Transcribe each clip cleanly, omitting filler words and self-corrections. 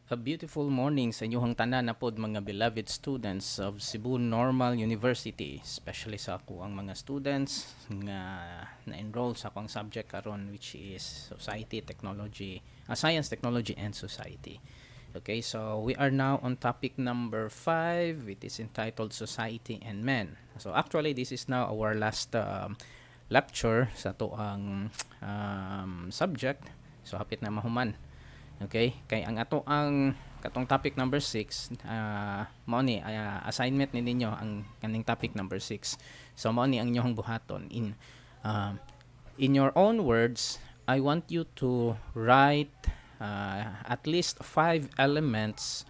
A beautiful morning sa inyong tanan na pod mga beloved students of Cebu Normal University, especially sa ako ang mga students nga na-enroll sa akong subject karon, which is Society, Technology, Science, Technology and Society. Okay, so we are now on topic number 5. It is entitled Society and Men. So actually this is now our last lecture sa to ang subject. So hapit na mahuman. Okay, kay ang ato ang katong topic number 6, mao ni assignment ni ninyo ang kaning topic number 6. So mao ni ang inyong buhaton in your own words. I want you to write at least 5 elements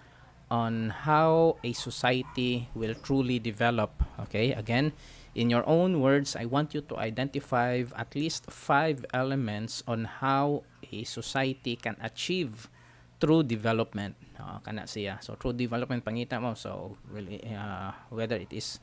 on how a society will truly develop. Okay, again, in your own words, I want you to identify at least 5 elements on how a society can achieve true development. Kana siya. So, true development, pangita mo. So, really, whether it is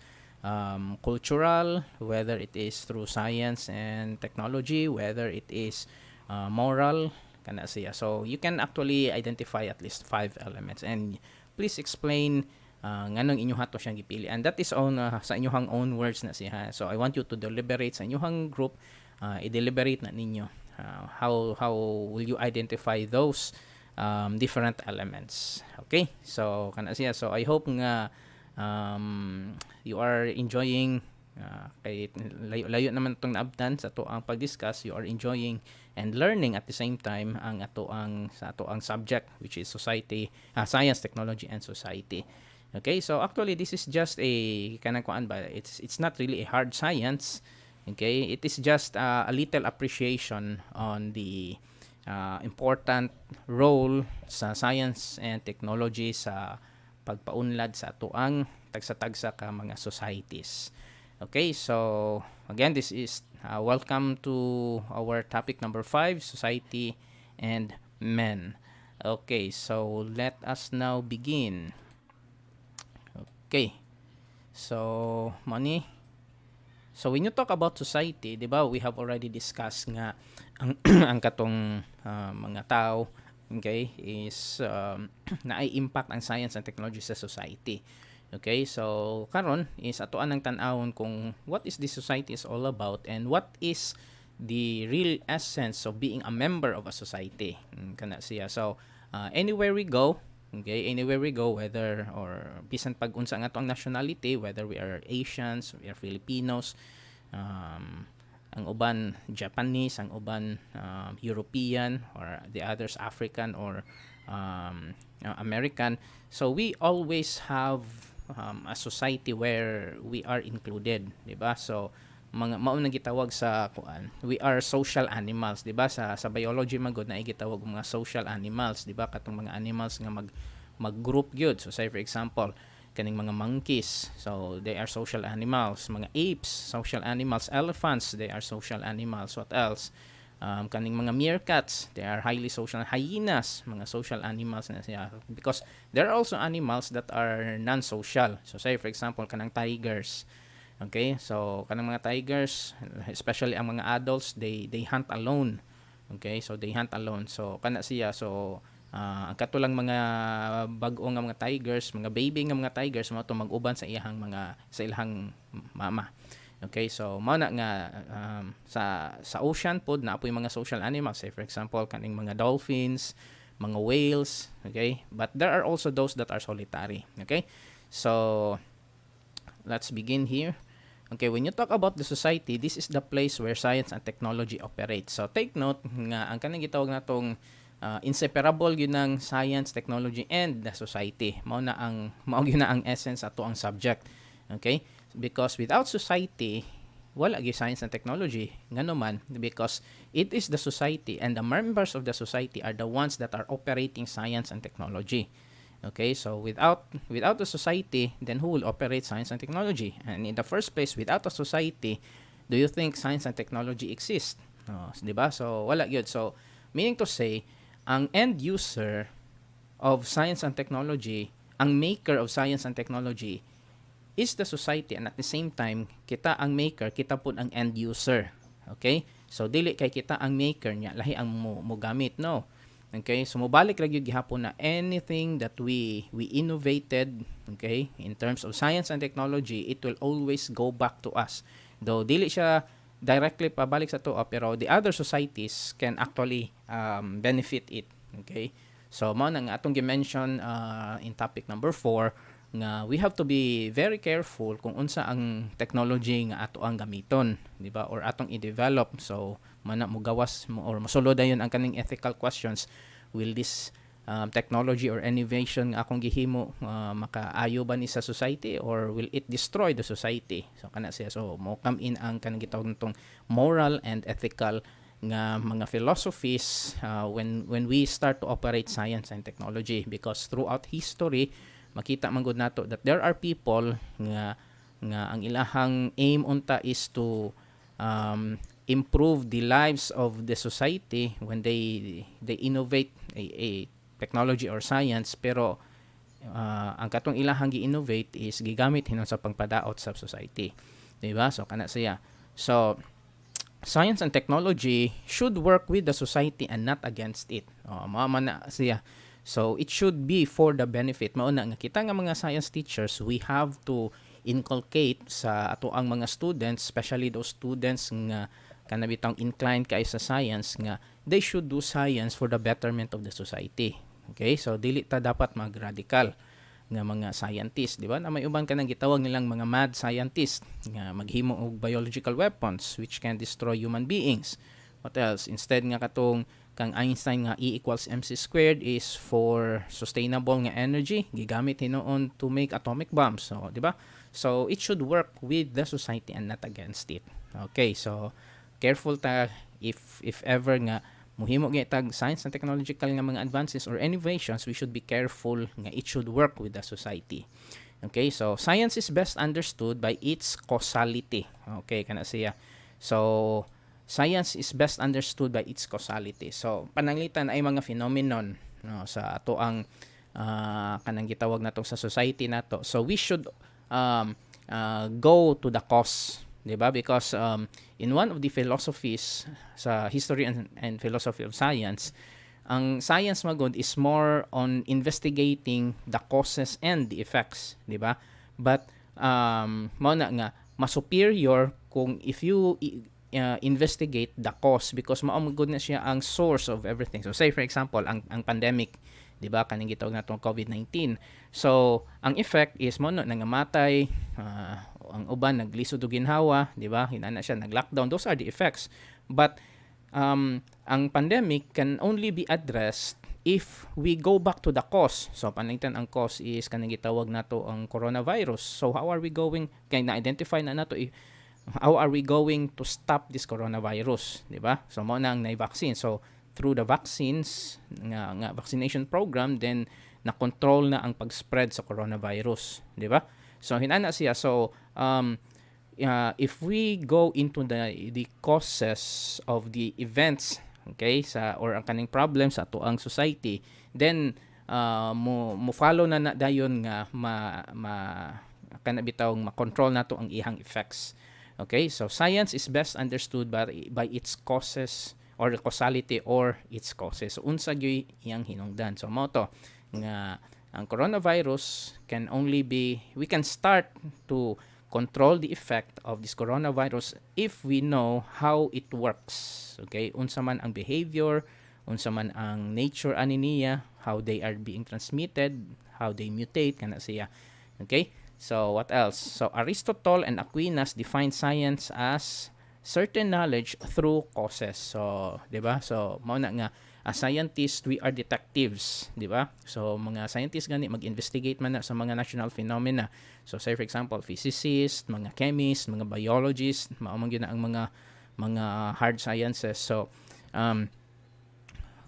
cultural, whether it is through science and technology, whether it is moral, kana siya. So, you can actually identify at least 5 elements. And please explain nganong inyong hato siyang gipili, and that is on sa inyong own words na siya. So I want you to deliberate sa inyong group, i-deliberate na ninyo how will you identify those different elements. Okay, so kana siya. So I hope nga you are enjoying, kay layo naman itong naabtan sa ato ang pag-discuss. You are enjoying and learning at the same time ang ato ang subject, which is society, science, technology and society. Okay, so actually this is just a kanang kuan ba, it's not really a hard science. Okay, it is just a little appreciation on the important role sa science and technology sa pagpaunlad sa atuang tagsa-tagsa ka mga societies. Okay, so again, this is welcome to our topic number 5, society and men. Okay, so let us now begin. Okay, so money. So when you talk about society, di ba, we have already discussed nga ang ang katong mga tao, okay, is na-impact ang science and technology sa society. Okay, so karon is atoan ang tan-awon kung what is this society is all about and what is the real essence of being a member of a society. Kana siya. So anywhere we go, okay, anywhere we go, whether or bisan pag unsa nga ang nationality, whether we are Asians, we are Filipinos, ang uban Japanese, ang uban European, or the others African or American. So we always have a society where we are included, di ba? So mga mao nang gitawag sa kuan, we are social animals, di ba? Sa biology magod na gitawag mga social animals, di ba? Katong mga animals nga mag-group gyud. So say for example, kaning mga monkeys, so they are social animals. Mga apes, social animals. Elephants, they are social animals. What else? Kaning mga meerkats, they are highly social. Hyenas, mga social animals na siya, because there are also animals that are non-social. So say for example, kanang tigers. Okay, so kanang mga tigers, especially ang mga adults, they hunt alone. Okay, so they hunt alone. So kana siya. So ang katulang mga bag-o nga mga tigers, mga baby nga mga tigers, mo to mag-uban sa ilang mama. Okay, so mao na nga sa ocean pod na apoy mga social animals, say for example kaning mga dolphins, mga whales, okay? But there are also those that are solitary, okay? So let's begin here. Okay, when you talk about the society, this is the place where science and technology operate. So take note nga ang kanang gitawag natong inseparable yun ng science, technology and the society. Mao yun na ang essence ato ang subject. Okay? Because without society, wala gyud science and technology. Ngano man, because it is the society and the members of the society are the ones that are operating science and technology. Okay, so without the society, then who will operate science and technology? And in the first place, without a society, do you think science and technology exist? Di ba? So wala gyud. So meaning to say, ang end user of science and technology, ang maker of science and technology is the society, and at the same time kita ang maker, kita pud ang end user. Okay, so dili kay kita ang maker niya, lahi ang mo gamit, no? Okay, so mobalik ra gyud gihapon na anything that we innovated, okay, in terms of science and technology, it will always go back to us. Though dili siya directly pabalik sa to, pero the other societies can actually benefit it. Okay? So mao nang atong gi-mention in topic number 4 nga we have to be very careful kung unsa ang technology nga ato ang gamiton, di ba? Or atong i-develop. So mana mo gawas mo or mosulod dayon ang kaning ethical questions. Will this technology or innovation nga akong gihimo makaayo ba ni sa society, or will it destroy the society? So kana siya, so mo come in ang kanang gitawag nitong moral and ethical nga mga philosophies when we start to operate science and technology, because throughout history makita man gud nato that there are people nga ang ilahang aim unta is to improve the lives of the society when they innovate a technology or science, pero ang katong ilahang gi-innovate is gigamit hinon sa pangpadaot sa society, di ba? So kana siya, so science and technology should work with the society and not against it. Mao man na siya. So it should be for the benefit. Mao na nga kita nga mga science teachers, we have to inculcate sa ato ang mga students, especially those students nga kanabitang inclined kay sa science, nga they should do science for the betterment of the society. Okay? So dili ta dapat mag-radical nga mga scientist, di ba? Na may uban ka nang gitawag nilang mga mad scientist nga maghimo og biological weapons which can destroy human beings. What else? Instead nga katong kang Einstein nga E equals mc squared is for sustainable nga energy, gigamit hinoon to make atomic bombs. So, di ba? So it should work with the society and not against it. Okay, so careful ta if ever nga muhimo gyud tag science and technological nga mga advances or innovations, we should be careful nga it should work with the society. Okay, so science is best understood by its causality. Okay, kana siya. So science is best understood by its causality. So pananglitan ay mga phenomenon no sa ato ang kanang gitawag nato sa society nato. So we should go to the cause, di ba? Because in one of the philosophies sa history and philosophy of science, ang science magod is more on investigating the causes and the effects, di ba? But mao na nga mas superior kung if you investigate the cause, because mao magod na siya ang source of everything. So say for example ang pandemic, di ba, kaning gitawag natong COVID-19. So ang effect is mo nangamatay, ang uban naglisod og ginhawa, di ba? Hinana siya nag-lockdown. Those are the effects. But ang pandemic can only be addressed if we go back to the cause. So paningtan ang cause is kanang gitawag nato ang coronavirus. So how are we going kay na-identify na nato how are we going to stop this coronavirus, di ba? So mo na ang vaccine. So through the vaccines nga vaccination program, then na-control na ang pag-spread sa coronavirus, di ba? So hinana siya. So if we go into the causes of the events, okay, sa or ang kaning problem sa ato ang society, then mo follow na dayon nga kana bitawng ma-control nato ang ihang effects. Okay, so science is best understood by its causes or the causality or its causes. So unsa gyud iyang hinungdan. So mo to nga ang coronavirus we can start to control the effect of this coronavirus if we know how it works. Okay, unsa man ang behavior, unsa man ang nature ani niya, how they are being transmitted, how they mutate kana siya. Okay, so what else? So Aristotle and Aquinas defined science as certain knowledge through causes. So, 'di ba? So mao na nga as scientists, we are detectives, di ba? So, mga scientists gani mag-investigate man na sa mga natural phenomena. So, say for example, physicists, mga chemists, mga biologists, maumang yun na ang mga hard sciences. So,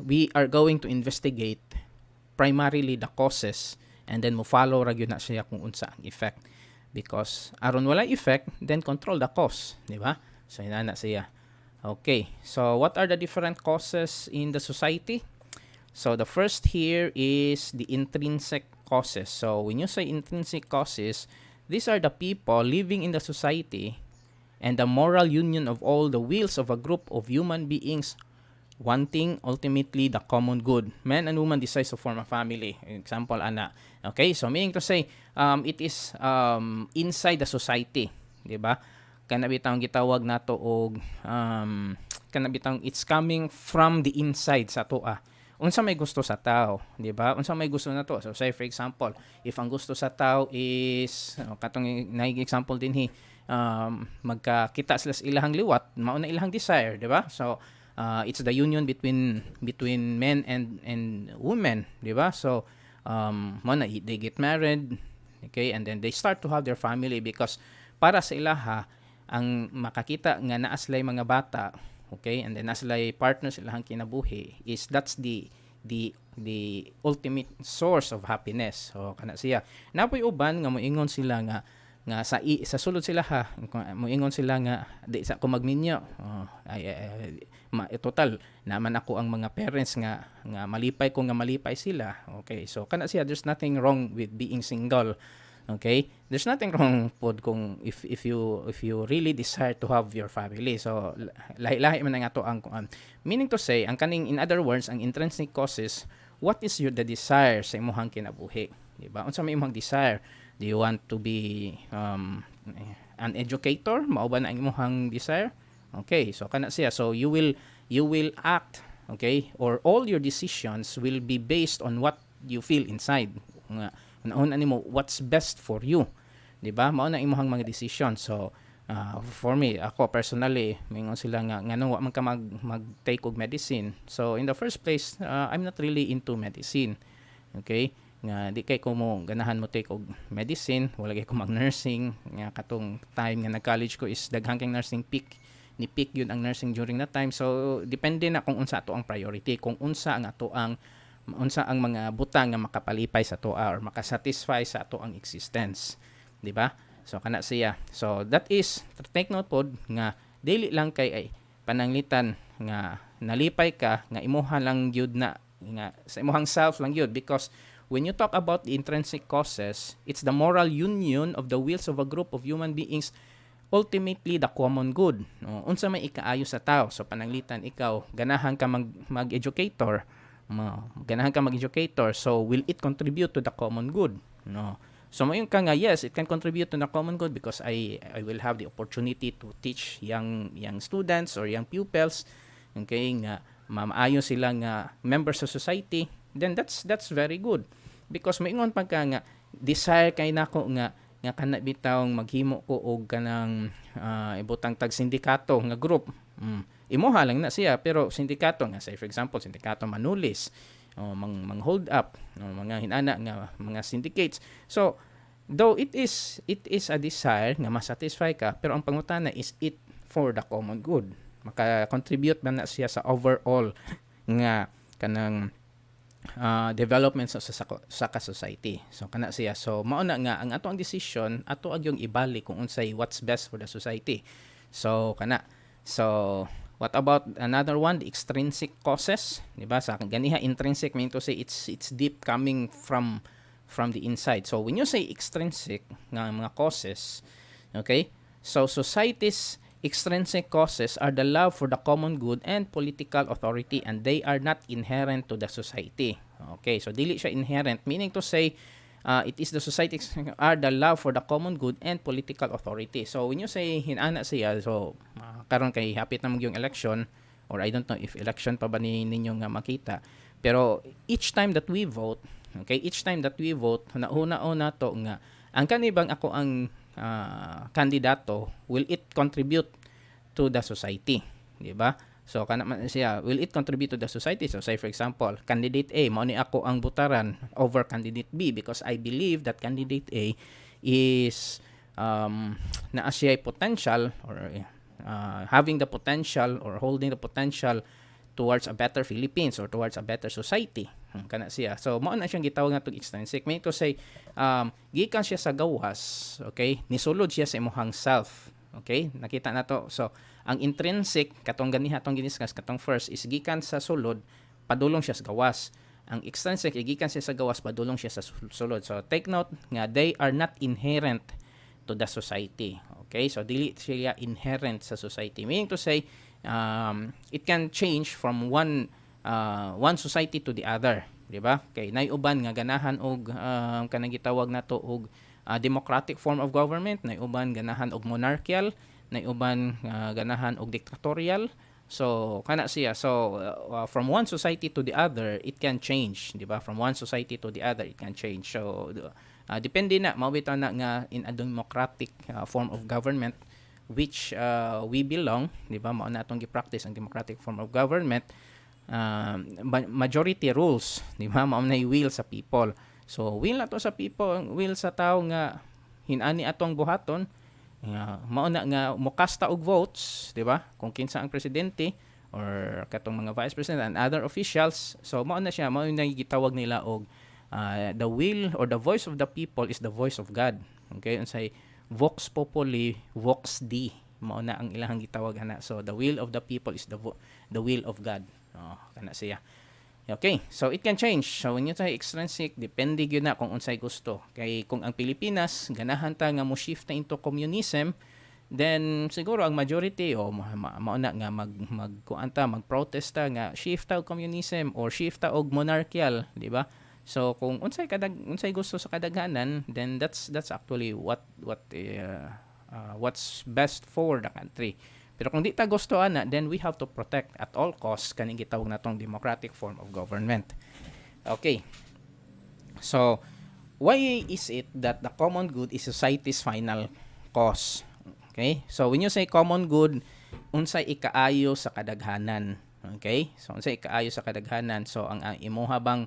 we are going to investigate primarily the causes, and then mo follow ra gyud na siya kung unsa ang effect. Because aron wala effect, then control the cause, di ba? So, inana siya. Okay, so what are the different causes in the society? So the first here is the intrinsic causes. So when you say intrinsic causes, these are the people living in the society and the moral union of all the wills of a group of human beings wanting ultimately the common good. Man and woman decides to form a family. Example, ana. Okay, so meaning to say, it is inside the society, di ba? Kanabitang gitawag nato og kanabitang it's coming from the inside sa toa. Unsa may gusto sa tao, di ba? Unsa may gusto na to. So say for example, if ang gusto sa tao is katong naig example din magkakita sila sa ilahang liwat, mao na ilahang desire, di ba? So it's the union between men and women, di ba? So they get married, okay, and then they start to have their family because para sa ilaha ang makakita nga naa sila'y mga bata, okay, and then naa sila'y partners ilahang kinabuhi is that's the ultimate source of happiness. So kana siya napoy uban nga moingon sila nga sa sulod sila moingon sila nga di sa ko magminyo total naman ako ang mga parents nga malipay ko nga malipay sila. Okay, so kana siya there's nothing wrong with being single. Okay, there's nothing wrong pod kung if you really desire to have your family. So lahi-lahi man nga to ang meaning to say ang kaning in other words ang intrinsic causes, what is the desire sa imong kinabuhi, di ba? Unsa may imong desire? Do you want to be an educator? Mao ba na ang imong desire? Okay, so kana siya. So you will act, okay, or all your decisions will be based on what you feel inside. Naon mo what's best for you, di ba? Mao na imong mga decision. So for me, ako personally, mingon sila nga ngano wa man ka mag take og medicine. So in the first place, I'm not really into medicine. Okay? Nga di kay ko mo ganahan mo take og medicine, wala kay ko mag nursing. Nga katong time nga nag-college ko is daghang kay nursing ni pick yun ang nursing during that time. So depende na kung unsa ato ang priority, kung unsa ang mga butang nga makapalipay sa toa or makasatisfy sa ato ang existence, di ba? So kana siya. So that is take note pod nga dili lang kay ay pananglitan nga nalipay ka nga imuha lang gyud na nga sa imuhang self lang gyud, because when you talk about the intrinsic causes, it's the moral union of the wills of a group of human beings, ultimately the common good. Unsa may ikaayo sa tao. So pananglitan ikaw ganahan ka mag-educator, ganahan ka mag-educator, so will it contribute to the common good? No. So mayon ka nga, yes, it can contribute to the common good because I will have the opportunity to teach young students or young pupils, okay, nga maayo sila nga members sa society, then that's very good. Because maingon pag ka nga desire kay nako nga kana bitawng maghimo ko og kanang ibutang tag sindikato nga group. Imuha lang na siya, pero sindikato nga, say for example sindikato manulis mang hold up mga hinana nga mga syndicates. So though it is a desire nga masatisfy ka, pero ang pangutana is it for the common good, maka-contribute ba na siya sa overall nga kanang development sa society. So kana siya. So mao na nga ang ato ang decision ato ag yung ibalik kung unsay what's best for the society. So kana. So what about another one, the extrinsic causes, di ba? Sa ganiha intrinsic mean to say it's deep coming from the inside. So when you say extrinsic nga mga causes, okay? So society's extrinsic causes are the love for the common good and political authority, and they are not inherent to the society. Okay, so dili siya inherent, meaning to say it is the society are the love for the common good and political authority. So when you say hinana siya, so karon kay hapit na yung election, or I don't know if election pa ba ninyo nga makita, pero each time that we vote, okay, nauna to nga ang kanibang ako ang kandidato, will it contribute to the society, di ba? So kana man siya, will it contribute to the society? So say for example, candidate A, mao ni ako ang butaran over candidate B because I believe that candidate A is naa siya potential or having the potential or holding the potential towards a better Philippines or towards a better society. Kana siya. So mao na siyang gitawag natong extrinsic. Meaning to say gikan siya sa gawas, okay? Nisulod siya sa imong self. Okay? Nakita na to. So ang intrinsic katong ganiha atong giniskas katong first is gikan sa sulod padulong siya sa gawas. Ang extrinsic gikan siya sa gawas padulong siya sa sulod. So take note nga they are not inherent to the society. Okay? So dili siya inherent sa society. Meaning to say it can change from one society to the other, di ba? Kay nay uban nga ganahan og kanang gitawag nato og democratic form of government, nay uban ganahan og monarchical, nay uban ganahan og dictatorial. So kana siya. So from one society to the other, it can change, di ba? From one society to the other, it can change. So depende na mao bitaw na nga in a democratic form of government which we belong, di ba? Mao na atong gi-practice ang democratic form of government. Majority rules, di ba? Mao na will sa people. So will nato sa people, will sa tao nga hinani atong buhaton, mao na nga mokasta og votes, di ba? Kung kinsa ang presidente or katong mga vice president and other officials. So mao na siya, mao na gitawag nila og the will or the voice of the people is the voice of God. Okay? Unsay vox populi, vox Dei. Mao na ang ilahang gitawag ana. So the will of the people is the will of God. Kana siya. Okay, so it can change. So when you say extrinsic, depende gyud na kung unsay gusto. Kay kung ang Pilipinas ganahan ta nga mo shift na into communism, then siguro ang majority mao na nga mag-protest ta nga shift ta og communism or shift ta og monarchical, di ba? So kung unsay gusto sa kadaghanan, then that's actually what's best for the country. Pero kung di ta gusto ana, then we have to protect at all costs kaning gitawag natong democratic form of government. Okay. So why is it that the common good is society's final cause? Okay? So when you say common good, unsay ikaayo sa kadaghanan. Okay? So unsay ikaayo sa kadaghanan? So ang imuha bang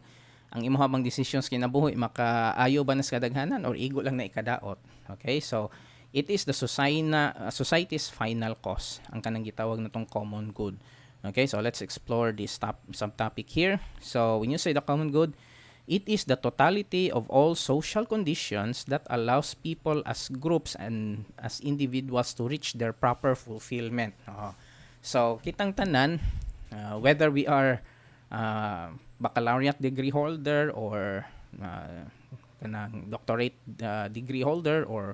decisions kinabuhi makaayo ba na sa kadaghanan or igo lang na ikadaot? Okay? So it is the society's final cause ang kanang gitawag natong common good. Okay, so let's explore this subtopic here. So when you say the common good, it is the totality of all social conditions that allows people as groups and as individuals to reach their proper fulfillment. So kitang tanan, whether we are baccalaureate degree holder or kanang doctorate degree holder or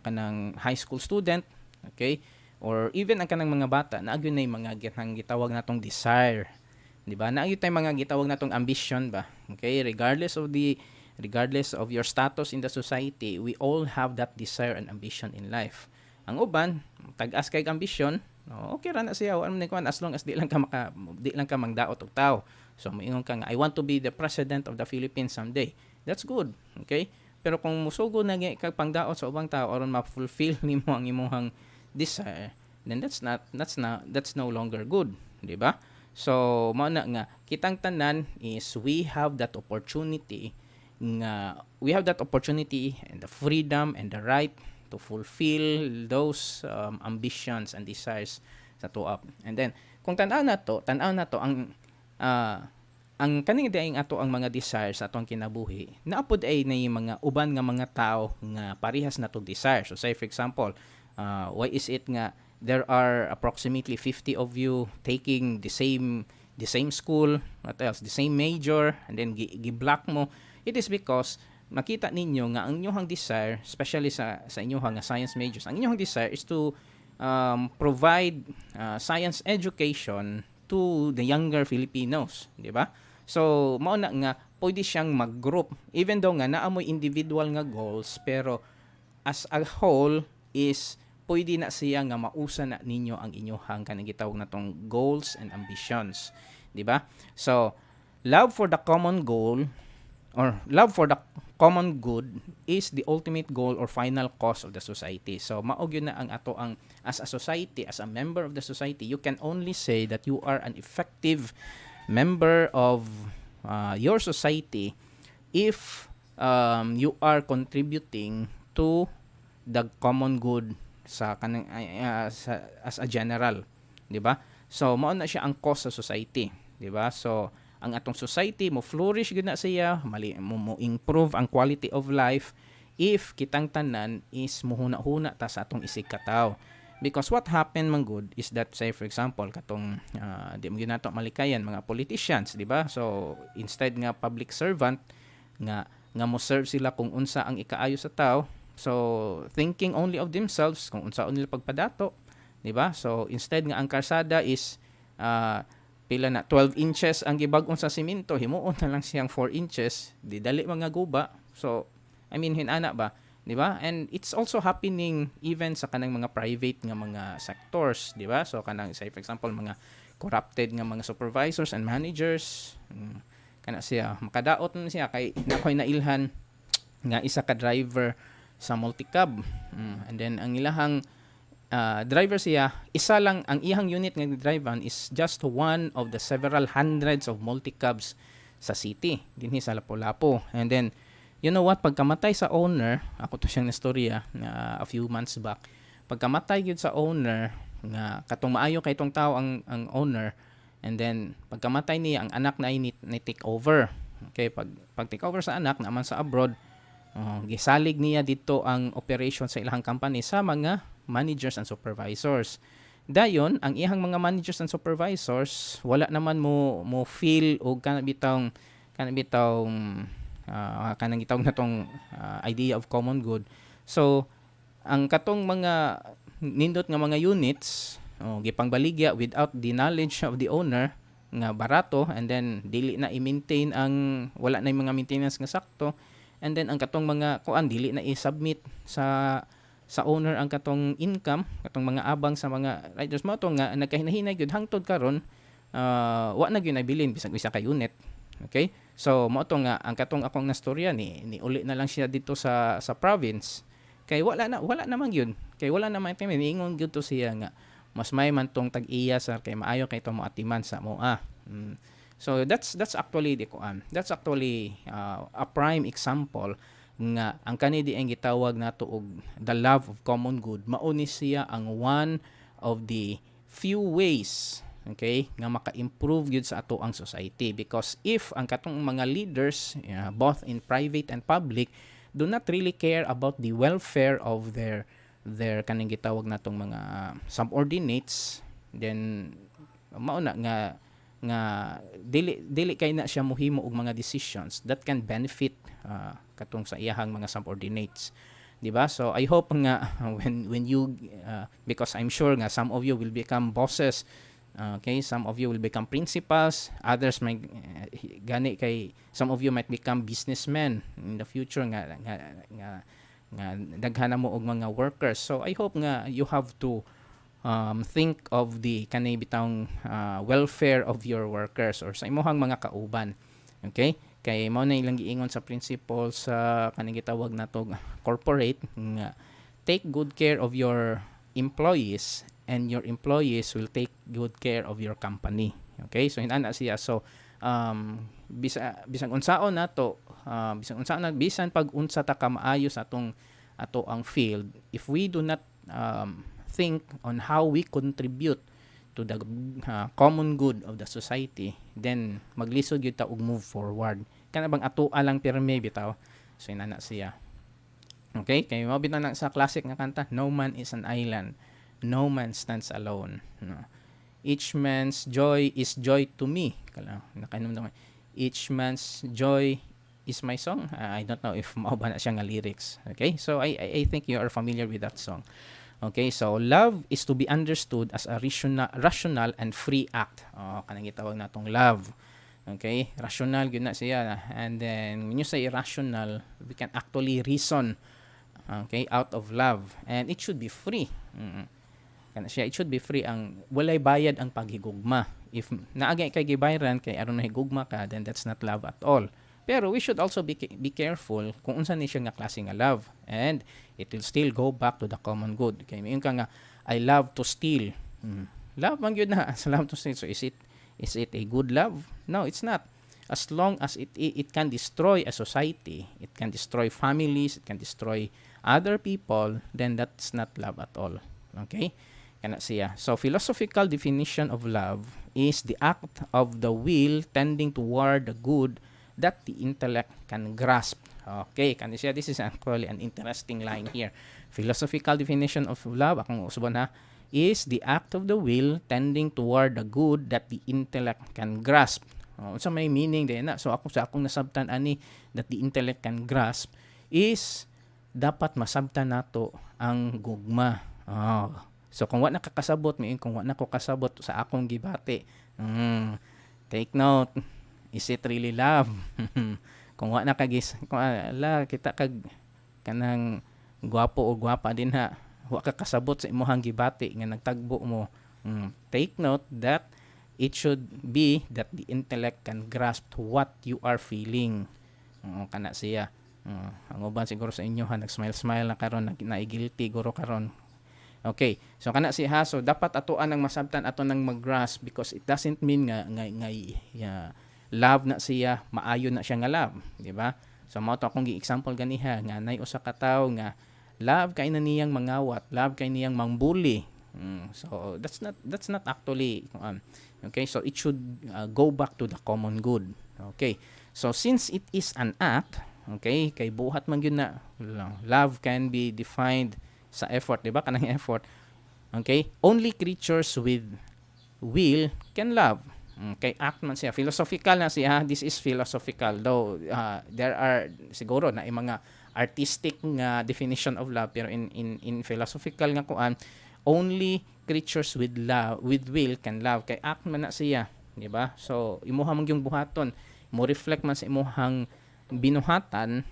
kanang high school student, okay, or even ang kanang mga bata na agyon nay mga gitawag natong desire, di ba? Na agyon tay mga gitawag natong ambition ba, okay, regardless of your status in the society, we all have that desire and ambition in life. Ang uban tag-as kay ambition, okay ra na siya ano ni kuan, as long as di lang ka mangdaot og tao. So moingon ka nga I want to be the president of the Philippines someday, that's good, okay. Pero kung musugo na kag pangdaot sa ubang tao aron ma-fulfill nimo ang imong desire, then that's no longer good, di ba? So mao na nga kitang tanan is we have that opportunity and the freedom and the right to fulfill those ambitions and desires sa tuap. And then kung tan-aw na to ang kaning daing ato ang mga desires sa atong kinabuhi, naapod ay na mga uban nga mga tao nga parehas na to desire. So say for example, why is it nga there are approximately 50 of you taking the same school, what else, the same major, and then gi-block mo? It is because makita ninyo nga ang inyong desire, especially sa inyong science majors, ang inyong desire is to provide science education to the younger Filipinos, di ba? So mao na nga pwede siyang mag-group even though nga naamoy individual nga goals, pero as a whole is pwede na siya nga mausa na ninyo ang inyong kanang gitawag natong goals and ambitions, di ba? So love for the common good is the ultimate goal or final cause of the society. So maog yun na ang ato ang as a society, as a member of the society, you can only say that you are an effective member of your society if you are contributing to the common good sa kanang as a general, di ba? So mao na siya ang cause sa society, di ba? So ang atong society mo flourish gud na siya, mo improve ang quality of life if kitang tanan is muhuna-huna ta sa atong isig katawo. Because what happened man good is that, say for example, katong di mo ginato malikayan mga politicians, di ba? So instead nga public servant nga mo serve sila kung unsa ang ikaayo sa tao, so thinking only of themselves kung unsa nila pagpadato, di ba? So instead nga ang karsada is pila na 12 inches ang gibag-on sa semento, himuon na lang siyang 4 inches, di dali mga guba. So I mean hinana ba, di ba? And it's also happening even sa kanang mga private nga mga sectors, di ba? So kanang say for example mga corrupted nga mga supervisors and managers, kana siya makadaot na siya kay nakoy nailhan nga isa ka driver sa multicab. And then ang ilahang driver siya, isa lang ang iyang unit nga drivean is just one of the several hundreds of multicabs sa city dinhi sa Lapu-Lapu. And then you know what, pagkamatay sa owner, ako to siyang nastorya a few months back, pagkamatay gyud sa owner nga katong maayo kay tong tao ang owner, and then pagkamatay niya ang anak na ni take over. Okay, pag take over sa anak naman sa abroad, gisalig niya dito ang operation sa ilahang company sa mga managers and supervisors. Dayon, ang ihang mga managers and supervisors wala naman mo feel o kanang bitawng gitawag natong idea of common good. So ang katong mga nindot nga mga units gipangbaligya without the knowledge of the owner nga barato, and then dili na i-maintain ang wala na yung mga maintenance nga sakto, and then ang katong mga kuan dili na i-submit sa owner ang katong income, katong mga abang sa mga riders mo to nga nagkahinahinay gyud hangtod karon wa na gyud nabilin bisag isa ka unit. Okay, so mo to nga ang katong akong nastorya ni uli na lang siya dito sa province kay wala naman gyud, kay wala naman time niingon gyud to siya nga mas may man tong tag-iya sa kay maayo kay to mo atiman sa moa. So that's actually a prime example nga ang kanidi ang gitawag nato og the love of common good. Mao ni siya ang one of the few ways, okay, nga maka-improve gyud sa ato ang society, because if ang katong mga leaders both in private and public do not really care about the welfare of their kaning gitawag natong mga subordinates, then mao na nga dili kay na siya mohimo og mga decisions that can benefit katong sa iyahang mga subordinates, di ba? So I hope nga when you because I'm sure nga some of you will become bosses, okay, some of you will become principals, others might gani kay some of you might become businessmen in the future nga daghana mo og mga workers. So I hope nga you have to think of the kanay bitawng welfare of your workers or sa imong mga kauban. Okay, kay mao na ilang giingon sa principle sa kanang gitawag nato corporate nga take good care of your employees and your employees will take good care of your company. Okay, so hinana siya. So bisan unsaon nato bisan pag unsa ta ka maayo sa ato ang field, if we do not think on how we contribute to the common good of the society, then maglisod gyud ta og move forward. Kana bang ato alang pirmi bitaw. So inana siya. Okay, kay mao bitaw na sa classic nga kanta, no man is an island, no man stands alone. No. Each man's joy is joy to me. Kala nakainom each man's joy is my song. I don't know if mao ba na siya nga lyrics. Okay, so I think you are familiar with that song. Okay, so love is to be understood as a rational and free act. Kanang gitawag natong love. Okay, rational gyud na siya. And then when you say irrational, we can actually reason, okay, out of love, and it should be free. Kana siya, it should be free, ang walay bayad ang paghigugma. If naagay kay gibayran kay aron nahigugma ka, then that's not love at all. Pero we should also be careful kung unsa ni siya nga klase nga love, and it will still go back to the common good. Kay mayon ka nga I love to steal. Love man gyud na as love to steal. So is it a good love? No, it's not. As long as it can destroy a society, it can destroy families, it can destroy other people, then that's not love at all. Okay? Kana siya. So philosophical definition of love is the act of the will tending toward the good that the intellect can grasp. Okay, kani siya. This is actually an interesting line here. Philosophical definition of love, akong usubon ha, is the act of the will tending toward the good that the intellect can grasp. Unsa may meaning din na? So akong nasabtan ani that the intellect can grasp is dapat masabtan nato ang gugma. So kung wa nakakasabot mi kung wa nako kasabot sa akong gibati, take note, is it really love? Kung wa na kagis kung ala kita kag kanang gwapo o gwapa din ha, wa ka kasabot sa imong gibati nga nagtagbo mo. Take note that it should be that the intellect can grasp what you are feeling. Kana siya. Ang uban siguro sa inyo ha, nag-smile na karon, naigilty guro karon. Okay, so kana siya, so dapat atoan ang masabtan, ato nang mag-grasp, because it doesn't mean nga love na siya, maayo na siya nga love, di ba? So mao to akong gi-example ganiha nga nay usa ka tawo nga love kay na niyang mangawat, love kay niyang mangbuli. So that's not actually okay, so it should go back to the common good. Okay, so since it is an act, okay, kay buhat man gyud na love can be defined sa effort, di ba? Kanang effort. Okay, only creatures with will can love. Okay, act man siya, philosophical na siya. This is philosophical, though there are siguro na mga artistic nga definition of love, pero in philosophical nga kuan, only creatures with will can love. Kay act man na siya, di ba? So imuha man yung buhaton, mo reflect man sa imuhang binuhatan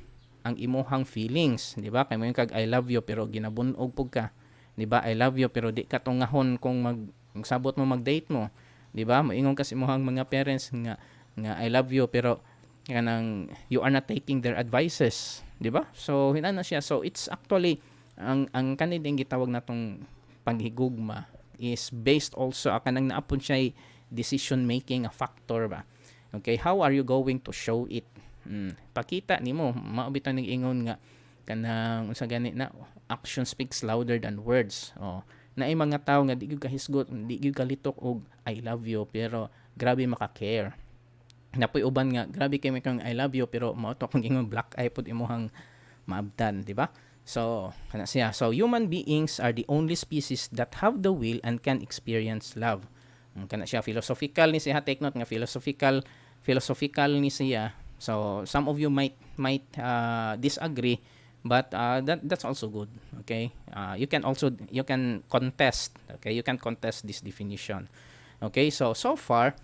ang imuhang feelings, di ba? Kay mo yung kag I love you pero ginabunog pug ka, di ba? I love you pero di ka tungahon kung magsabot mo mag-date mo, di ba? Moingon ka sa imuhang mga parents nga I love you pero kanang you are not taking their advices, di ba? So hinan na siya. So it's actually ang kaninding gitawag natong paghigugma is based also kanang naapon siya decision making a factor ba. Okay, how are you going to show it? Pakita nimo, mao bitaw ning ingon nga kanang unsa gani na action speaks louder than words. Naay mga tawo nga di gyud kahisgot, di gyud kalitok og I love you pero grabe maka-care. Napoy uban nga grabe kay may kang I love you pero mao to kung ingon black eye pud imuhang maabtan, di ba? So kana siya. So human beings are the only species that have the will and can experience love. Kana siya, philosophical ni siya, take note nga philosophical ni siya. So some of you might disagree, but that's also good. Okay, you can contest. Okay, you can contest this definition. Okay, so far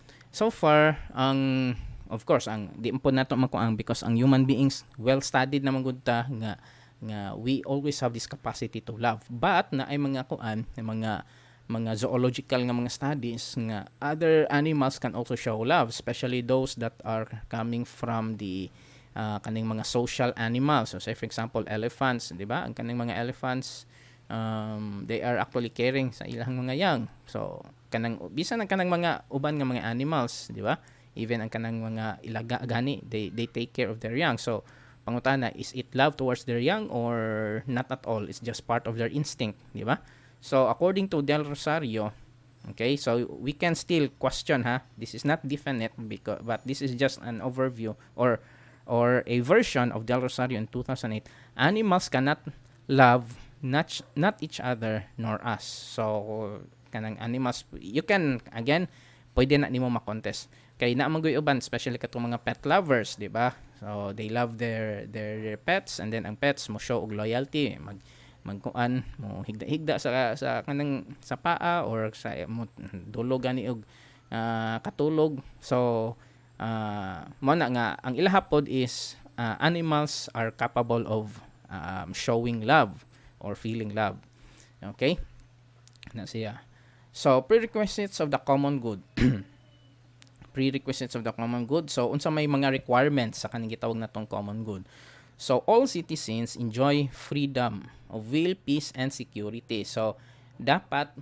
ang of course ang di po nato makuang, because ang human beings well studied naman gud ta nga we always have this capacity to love, but na ay mga kuan, mga zoological nga mga studies nga other animals can also show love, especially those that are coming from the kaning mga social animals. So say for example elephants, di ba? Ang kaning mga elephants, they are actually caring sa ilang mga young. So kanang bisan ang kanang mga uban nga mga animals, di ba? Even ang kanang mga ilaga gani, they take care of their young. So pangutana, is it love towards their young or not at all? It's just part of their instinct, di ba? So according to Del Rosario, okay, so we can still question this is not definite, but this is just an overview or a version of Del Rosario in 2008. Animals cannot love not each other nor us. So kanang animals, you can again pwede na nimo ma-contest. Kay na magoy uban, especially katong mga pet lovers, di ba? So they love their pets, and then ang pets mo show og loyalty, magkuan mo higda sa kanang sa paa or sa mo dulog ani og katulog. So mo na nga ang ilahapod is animals are capable of showing love or feeling love. Okay, na siya. So prerequisites of the common good. Prerequisites of the common good. So unsa may mga requirements sa kaning gitawag natong common good? So all citizens enjoy freedom of will, peace, and security. So dapat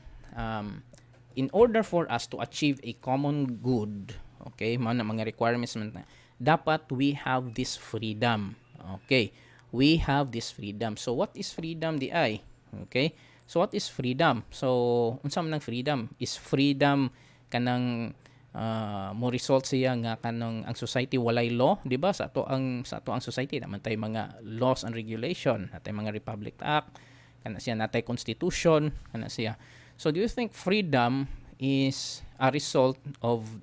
in order for us to achieve a common good, okay, mga requirements man, dapat we have this freedom. Okay, we have this freedom. So what is freedom di ay? Okay, so what is freedom? So unsa man ang freedom? Is freedom kanang mo result siya nga kanang ang society walay law, di ba? Sa ato ang society naman tay mga laws and regulation, natay mga Republic Act, kana siya natay constitution, kana siya. So do you think freedom is a result of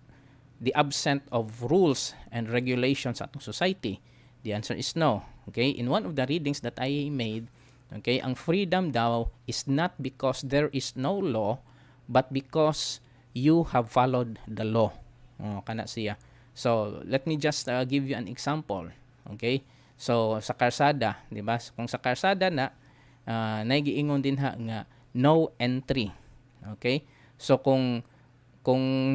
the absence of rules and regulations sa atong society? The answer is no. Okay, in one of the readings that I made, Okay, ang freedom daw is not because there is no law, but because you have followed the law. Kana siya. So, let me just give you an example. Okay? So, sa karsada, di ba? Kung sa karsada na, naigiingon din nga no entry. Okay? So, kung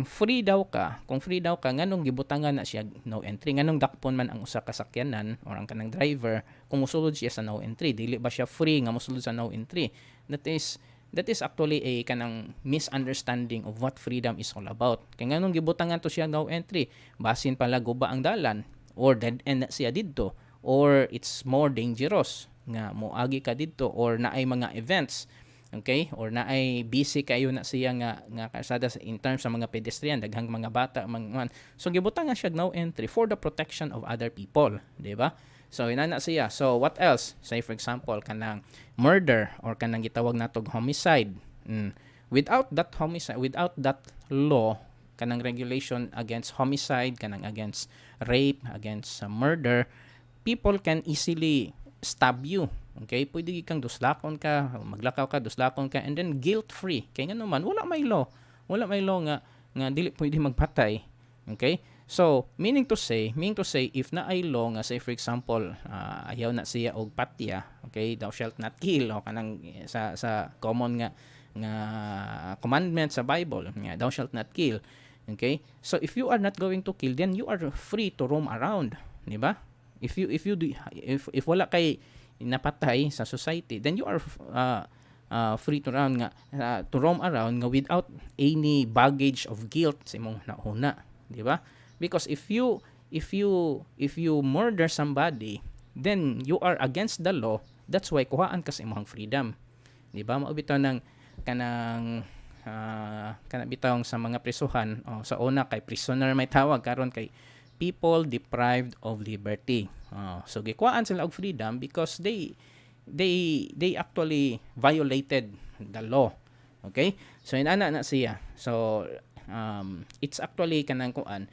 free daw ka nganong gibutangan na siya no entry, nganong dakpon man ang usa ka sakyanan or ang kanang driver kung mosulod siya sa no entry, dili ba siya free nga mosulod sa no entry? That is actually a kanang misunderstanding of what freedom is all about. Kay nganong gibutangan to siya no entry, basin pala guba ang dalan or dead end na siya didto, or it's more dangerous nga moagi ka didto, or naay mga events, okay, or naay busy kayo na siya nga kalsada in terms sa mga pedestrian, daghang mga bata man. So gibutangan siya no entry for the protection of other people, di ba? So inana siya. So what else? Say for example kanang murder or kanang gitawag natog homicide. Without that law, kanang regulation against homicide, kanang against rape, against murder, people can easily stab you. Okay? Pwede kang duslakon ka, maglakaw ka, duslakon ka, and then guilt-free. Kaya nga naman, wala may law. Wala may law nga dili pwede magpatay. Okay? So, meaning to say, if na ay law nga, say for example, ayaw na siya og patya, okay, thou shalt not kill, o kanang sa common nga commandment sa Bible, nga thou shalt not kill. Okay? So, if you are not going to kill, then you are free to roam around, di ba? If wala kay napatay sa society, then you are free to roam around nga without any baggage of guilt sa imong nauna, di ba? Because if you murder somebody, then you are against the law. That's why kuhaan ka sa imong freedom. Di ba? Maubitaw ng kanang bitawng sa mga prisuhan, sa una kay prisoner may tawag, karon kay people deprived of liberty. So gikuhaan sila og freedom because they actually violated the law. Okay? So inana na siya. So it's actually kanang kuan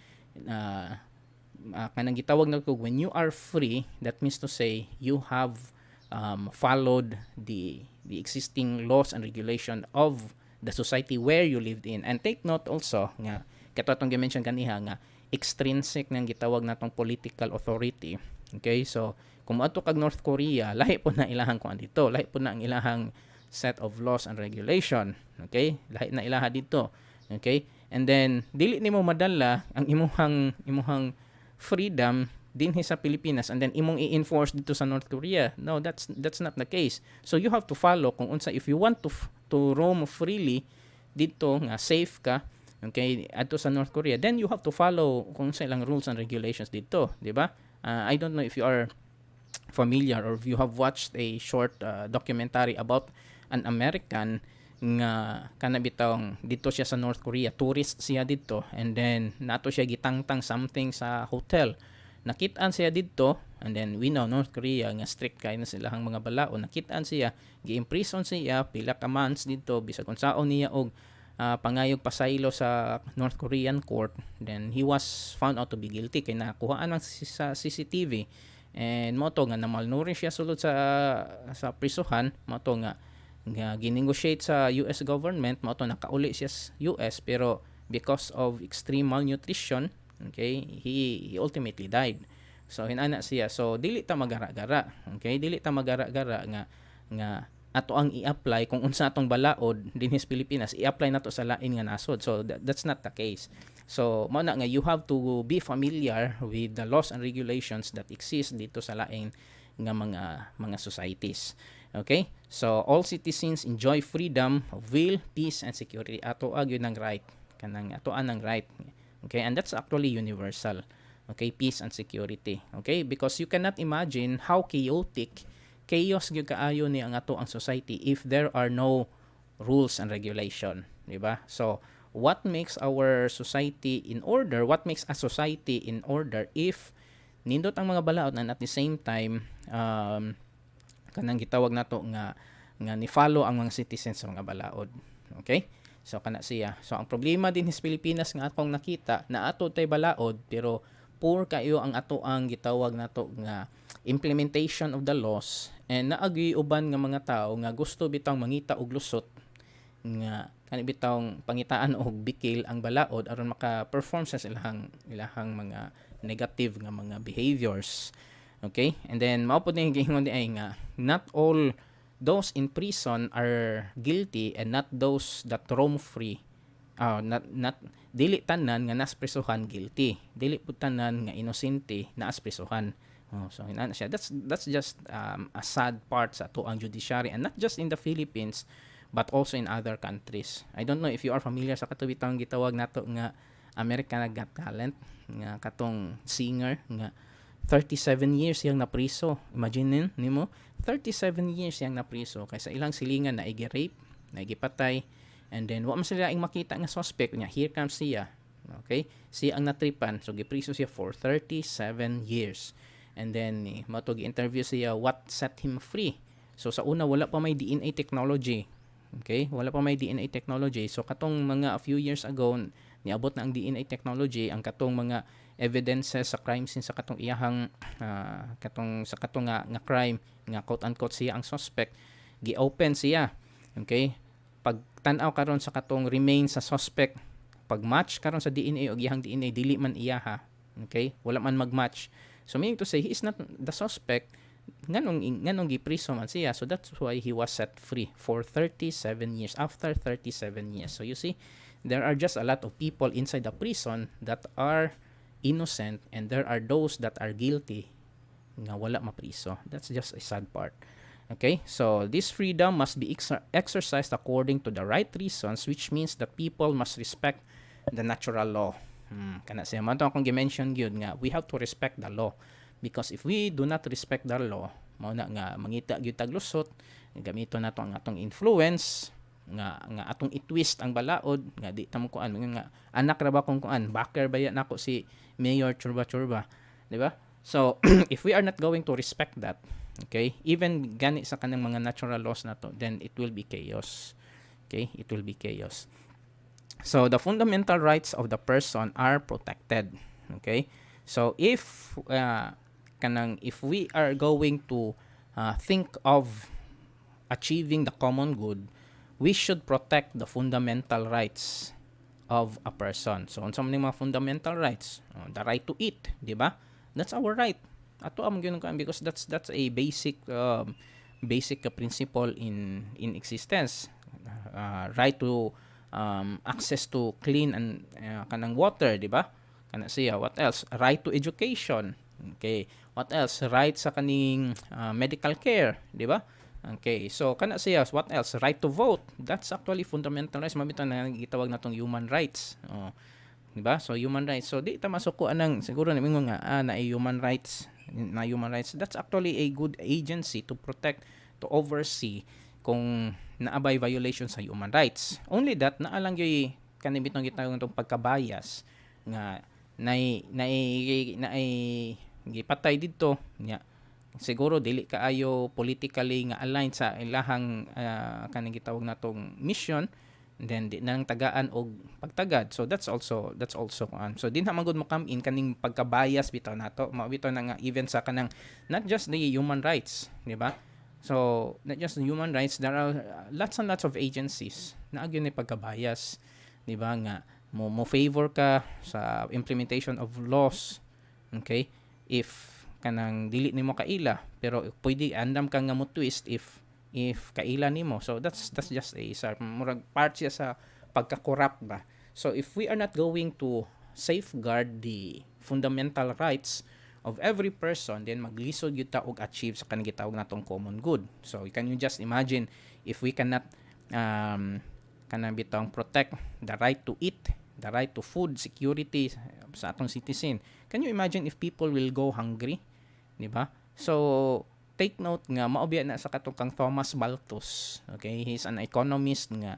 kanang gitawag na ko, when you are free, that means to say you have followed the existing laws and regulation of the society where you lived in. And take note also nga katong gi-mention kaniha nga extrinsic nang gitawag natong political authority. Okay, so kung adto kag North Korea, lahi po na ilahang kuan dito, lahi po na ang ilahang set of laws and regulation. Okay, lahi na ilaha dito. Okay, and then dili nimo madala ang imuhang freedom dinhi sa Pilipinas and then imong i-enforce dito sa North Korea. No, that's not the case. So you have to follow kung unsa, if you want to roam freely dito nga safe ka, okay, adto sa North Korea, then you have to follow kung sa ilang rules and regulations dito, di ba? I don't know if you are familiar or if you have watched a short documentary about an American nga kanabitang dito siya sa North Korea, tourist siya dito, and then nato siya gitangtang something sa hotel. Nakitaan siya dito, and then we know North Korea nga strict kay na silahang mga balao. Nakitaan siya, gi-imprison siya pila ka months dito bisag unsaon niya og pangayog pasaylo sa North Korean court. Then he was found out to be guilty kay nakuhaan ng sa CCTV, and mo to nga namalnourished siya sulod sa prisuhan, mo to nga ginegotiate sa US government, mo to nakauli siya sa US, pero because of extreme malnutrition, okay, he ultimately died. So hinana siya, so dili ta magara-gara, okay, dili ta magara-gara nga ato ang i-apply kung unsa atong balaod dinhi sa Pilipinas, i-apply nato sa lain nga nasod. So that's not the case. So mao na nga you have to be familiar with the laws and regulations that exist dito sa lain nga mga societies. Okay? So all citizens enjoy freedom of will, peace and security. Ato gyud ng right, kanang atoan ng right. Okay? And that's actually universal. Okay? Peace and security. Okay? Because you cannot imagine how chaos gyud kaayo ni ang ato ang society if there are no rules and regulation, di ba? So what makes our society in order? What makes a society in order if nindot ang mga balaod and at the same time kanang gitawag nato nga ni follow ang mga citizens sa mga balaod. Okay? So kana siya. So ang problema din sa Pilipinas nga akong nakita na ato tay balaod pero poor kayo ang ato ang gitawag nato nga implementation of the laws, and naagi uban nga mga tao nga gusto bitang mangita og lusot nga kani bitawng pangitaan og bikil ang balaod aron maka-perform sa ilahang mga negative nga mga behaviors. Okay? And then mao pud ning giingon di ay nga not all those in prison are guilty, and not those that roam free. Not dili tanan nga naspresohan guilty. Dili pud tanan nga inosente naaspresohan. So ina siya. That's just a sad part sa ato ang judiciary, and not just in the Philippines but also in other countries. I don't know if you are familiar sa katubitang gitawag nato nga American Got Talent nga katong singer nga 37 years yang napriso. Imagine nimo, 37 years yang napriso kaysa ilang silingan na igi-rape, na igi-patay, and then wa man sila ing makita nga suspect nya. Here comes siya. Okay? Siya ang natripan, so gipriso siya for 37 years. And then matog interview siya what set him free. So sa una wala pa may DNA technology. Okay? Wala pa may DNA technology. So katong mga a few years ago niabot na ang DNA technology, ang katong mga evidences sa crime scene sa katong iyahang sa katong nga crime nga quote unquote siya ang suspect, gi-open siya. Okay? Pag tan-aw karon sa katong remains sa suspect, pag match karon sa DNA o iyahang DNA, dili man iyaha. Okay? Wala man mag-match. So meaning to say he is not the suspect, nganong gipriso man siya. So that's why he was set free for 37 years, after 37 years. So you see, there are just a lot of people inside the prison that are innocent, and there are those that are guilty nga wala mapriso. That's just a sad part. Okay? So this freedom must be exercised according to the right reasons, which means that people must respect the natural law. Kana siya man to akong gi-mention gyud nga we have to respect the law, because if we do not respect the law, mao na nga mangita gyud tag lusot, gamito nato ang atong influence nga atong i-twist ang balaod nga di ta mo kuan nga anak ra ba kung kuan backer ba nako si Mayor Churba, di ba? So if we are not going to respect that, okay, even gani sa kanang mga natural laws nato, then it will be chaos. Okay, it will be chaos. So the fundamental rights of the person are protected. Okay, so if we are going to think of achieving the common good, we should protect the fundamental rights of a person. So unsa man mga fundamental rights? The right to eat, di ba? That's our right. Ato am gyud kan, because that's a basic principle in existence. Right to access to clean and kanang water, di ba? Kana siya. What else? Right to education. Okay. What else? Right sa kaning medical care, di ba? Okay, so kana siya, what else? Right to vote. That's actually fundamental rights. Mabito na gitawag natong human rights. Di ba? So human rights. So di ta masukuan ng siguro na mingon nga na human rights, That's actually a good agency to protect, to oversee kung naabay violation sa human rights. Only that naalang yoy kanibitong gitawag natong pagkabayas nga gipatay didto nya. Siguro dili kaayo politically nga aligned sa ilahang kanang gitawag natong mission, then di nang tagaan og pagtagad. So that's also so din ha magud mo come in kaning pagkabayas bitaw nato, mabitaw na nga even sa kanang not just the human rights, di ba? So not just the human rights, there are lots and lots of agencies na agyon ni pagkabayas, di ba, nga mo favor ka sa implementation of laws. Okay, if kanang dili nimo kaila, pero pwede andam ka nga mo twist if kaila nimo. So that's just a murag part siya sa pagka-corrupt ba. So if we are not going to safeguard the fundamental rights of every person, then maglisod gyud ta og achieve sa kanang gitawag natong common good. So can you just imagine if we cannot kanang bitong protect the right to eat, the right to food security sa atong citizen? Can you imagine if people will go hungry? Di ba? So, take note nga, maobya na sa katong Thomas Malthus. Okay? He's an economist nga,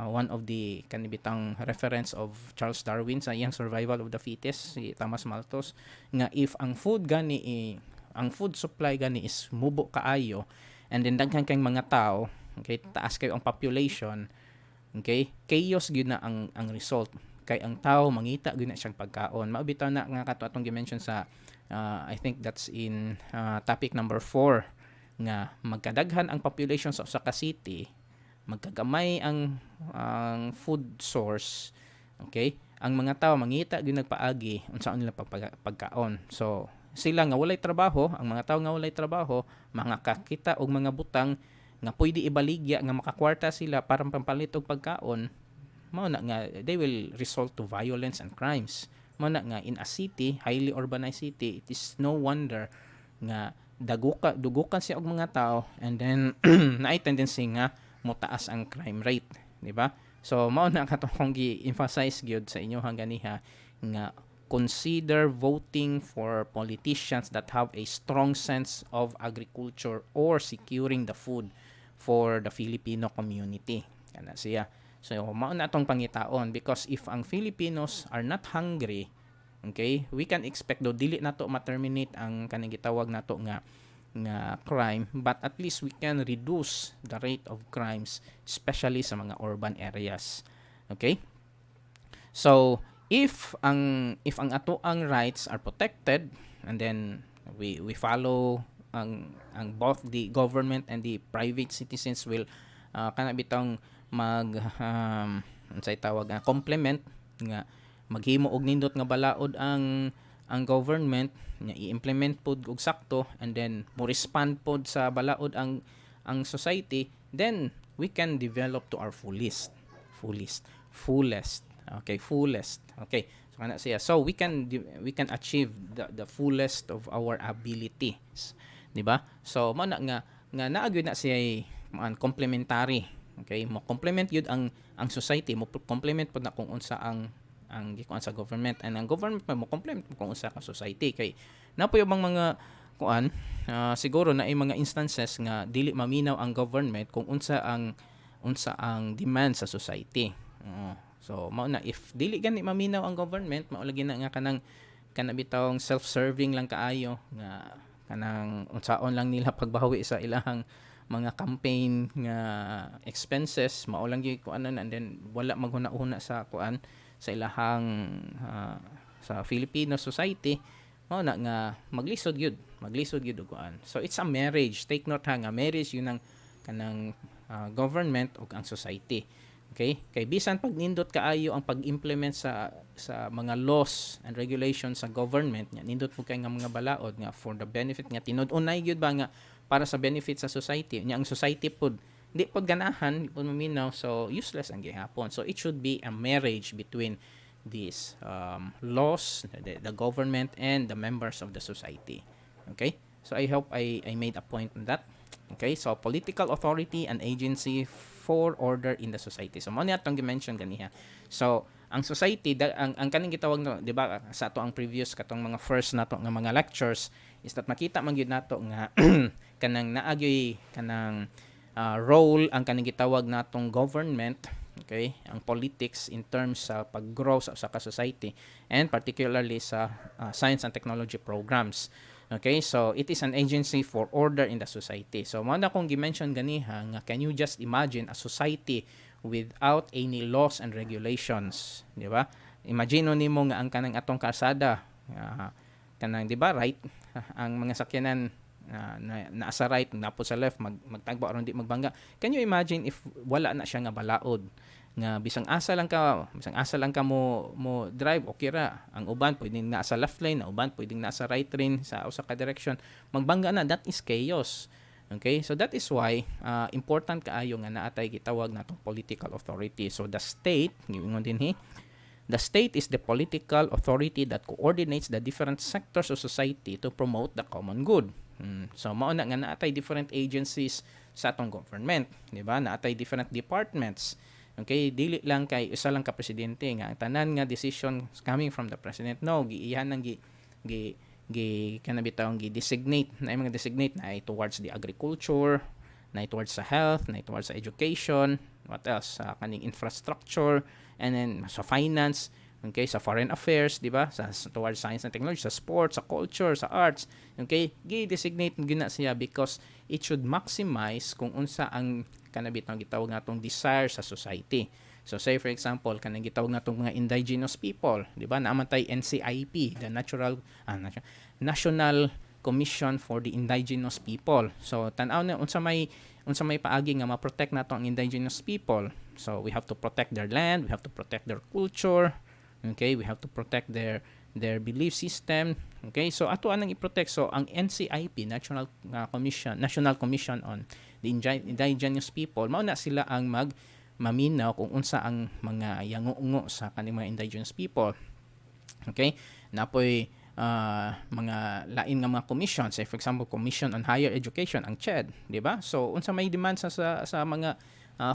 one of the kanibitang reference of Charles Darwin sa iyang survival of the fittest, si Thomas Malthus, nga if ang food supply gani is mubo kaayo, and then daghan kang mga tao, okay, taas kayo ang population, okay, chaos gyud na ang result. kay ang tao mangita gyud na siyang pagkaon. Mao bitaw na nga kato atong gi-mention sa I think that's in topic number 4 nga magkadaghan ang population sa usa ka city, magkagamay ang food source, okay? Ang mga tao mangita gyud nagpaagi unsaon nila pagkaon. So sila nga walay trabaho, ang mga tao nga walay trabaho, mga kakita og mga butang nga pwede ibaligya nga makakwarta sila para pampalit og pagkaon, mao na nga they will result to violence and crimes. Mao na nga in a city, highly urbanized city, it is no wonder nga dugukan siya og mga tao, and then naay tendency nga motaas ang crime rate, di ba? So mao na katong gi-emphasize gyud sa inyo ganiha nga consider voting for politicians that have a strong sense of agriculture or securing the food for the Filipino community. Kana siya. So mao na atong pangitaon, because if ang Filipinos are not hungry, okay, we can expect do dili nato ma-terminate ang kanang gitawag nato nga crime, but at least we can reduce the rate of crimes, especially sa mga urban areas. Okay? So if ang ato ang rights are protected, and then we follow ang both the government and the private citizens will kana bitong unsay tawag nga complement nga maghimo og nindot nga balaod ang government nga i-implement pod og sakto, and then mo respond pod sa balaod ang society, then we can develop to our fullest. Okay, so kana siya. So we can achieve the fullest of our abilities, di ba? So mao na nga naagyo na siya complementary. Okay, mo complement yun ang society, mo complement pod na kung unsa ang gikuan sa government, and ang government mo complement kung unsa ka society. Kay napo yung mga kuan siguro na ay mga instances nga dili maminaw ang government kung unsa ang demand sa society. So mao na, if dili gani maminaw ang government, mao lagi na nga kanang bitawng self-serving lang kaayo nga kanang unsaon lang nila pagbawi sa ilahang mga campaign nga expenses, mao lang gyud kuan, and then wala maghuna-huna sa kuan sa ilahang sa Filipino society. Mao na nga maglisod gyud og kuan. So it's a marriage, take note ha, nga marriage yun ang kanang government ug ang society. Okay? Kay bisan pag nindot kaayo ang pag-implement sa mga laws and regulations sa government, nya nindot mo kay nga mga balaod nga for the benefit nga tinud-unay gyud ba nga para sa benefit sa society. Nya ang society pod di pod ganahan, di pod maminaw, so useless ang gihapon. So it should be a marriage between these laws, the government and the members of the society. Okay? So I hope I made a point on that. Okay, so political authority and agency for order in the society. So mo ni atong gi-mention ganiha. So ang society ang kaning gitawag no, di ba, sa ato ang previous katong mga first nato nga mga lectures is that makita man gyud nato nga kanang naagyoy kanang role ang kaning gitawag natong government, okay, ang politics in terms sa pag-grow sa ka society, and particularly sa science and technology programs. Okay, so it is an agency for order in the society. So mo na kong gi-mention ganiha nga, can you just imagine a society without any laws and regulations, di ba? Imagine nimo nga ang kanang atong kalsada kanang, di ba, right, ang mga sakyanan naa sa right, napo sa left, magtagbo aron di magbangga. Can you imagine if wala na siya nga balaod nga bisang asa lang ka mo drive, okay ra. Ang uban pwedeng naa sa left lane, ang uban pwedeng naa sa right lane sa usa ka direction, magbangga na, that is chaos. Okay, so that is why important kaayo nga naatay gitawag natong political authority. So the state, giingon dinhi, the state is the political authority that coordinates the different sectors of society to promote the common good. So mao na nga naatay different agencies sa atong government, di ba? Naatay different departments. Okay, dili lang kay isa lang ka presidente nga tanan nga decision coming from the president. No, giihan nang kanabitawng gi-designate na mga designate na ay towards the agriculture, na towards sa health, na towards sa education, what else, sa kaning infrastructure, and then sa finance, okay, sa foreign affairs, di ba, sa towards science and technology, sa sports, sa culture, sa arts. Okay, gi-designate gina siya because it should maximize kung unsa ang kanabitang gitawag natong desire sa society. So say for example kanang gitawag natong mga indigenous people, di ba? Naamantay NCIP, the National Commission for the Indigenous People. So tan-aw na unsa may paagi nga ma-protect nato ang indigenous people. So we have to protect their land, we have to protect their culture. Okay, we have to protect their belief system. Okay, so ato anang i-protect. So ang NCIP, National Commission on the Indigenous People, mao na sila ang maminaw kung unsa ang mga yango-ungo sa kaning mga indigenous people. Okay, napoy mga lain nga mga commission, say for example Commission on Higher Education, ang CHED, di ba? So unsa may demand sa mga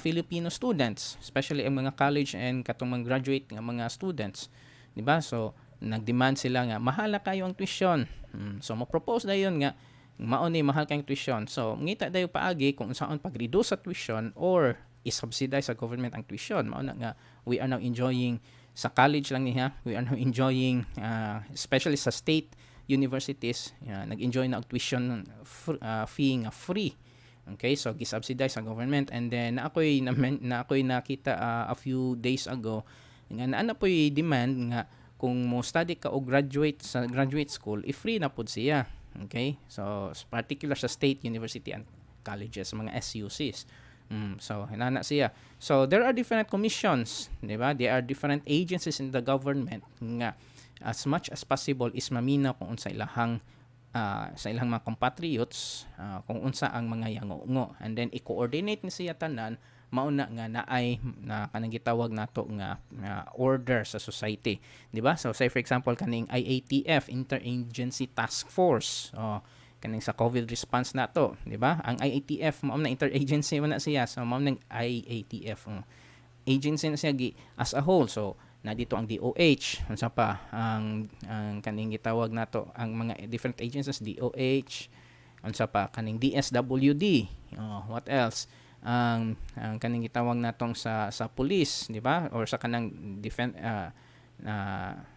Filipino students, especially ang mga college and katong mga graduate nga mga students, di ba? So nagdemand sila nga mahala kayo ang tuition. So mo-propose dayon nga mao ni mahal kayong tuition. So ngita dayo paagi kung saan pag-reduce sa tuition or i-subsidize sa government ang tuition. Mao na nga we are now enjoying sa college lang niya, we are now enjoying especially sa state universities, nag-enjoy na og tuition fee nga free. Okay, so gi-subsidize sa government. And then ako'y nakita a few days ago nga naana po'y demand nga kung mo study ka o graduate sa graduate school, i-free na pud siya. Okay, so particular sa state university and colleges, mga SUCs. So hinana siya. So there are different commissions, di ba? There are different agencies in the government nga as much as possible is maminaw kung unsa sa ilang mga compatriots kung unsa ang mga yango-ungo, and then i-coordinate ni siya tanan mauna nga naay na kanang gitawag nato nga order sa society, di ba? So say for example kaning IATF, Interagency Task Force, kaning sa COVID response nato, di ba? Ang IATF mao na interagency man na siya, so mao nang IATF agency na siya as a whole. So na dito ang DOH, unsa pa ang kaning gitawag nato ang mga different agencies, DOH, unsa pa kaning DSWD, what else, ang kaning gitawag natong sa police, di ba, or sa kanang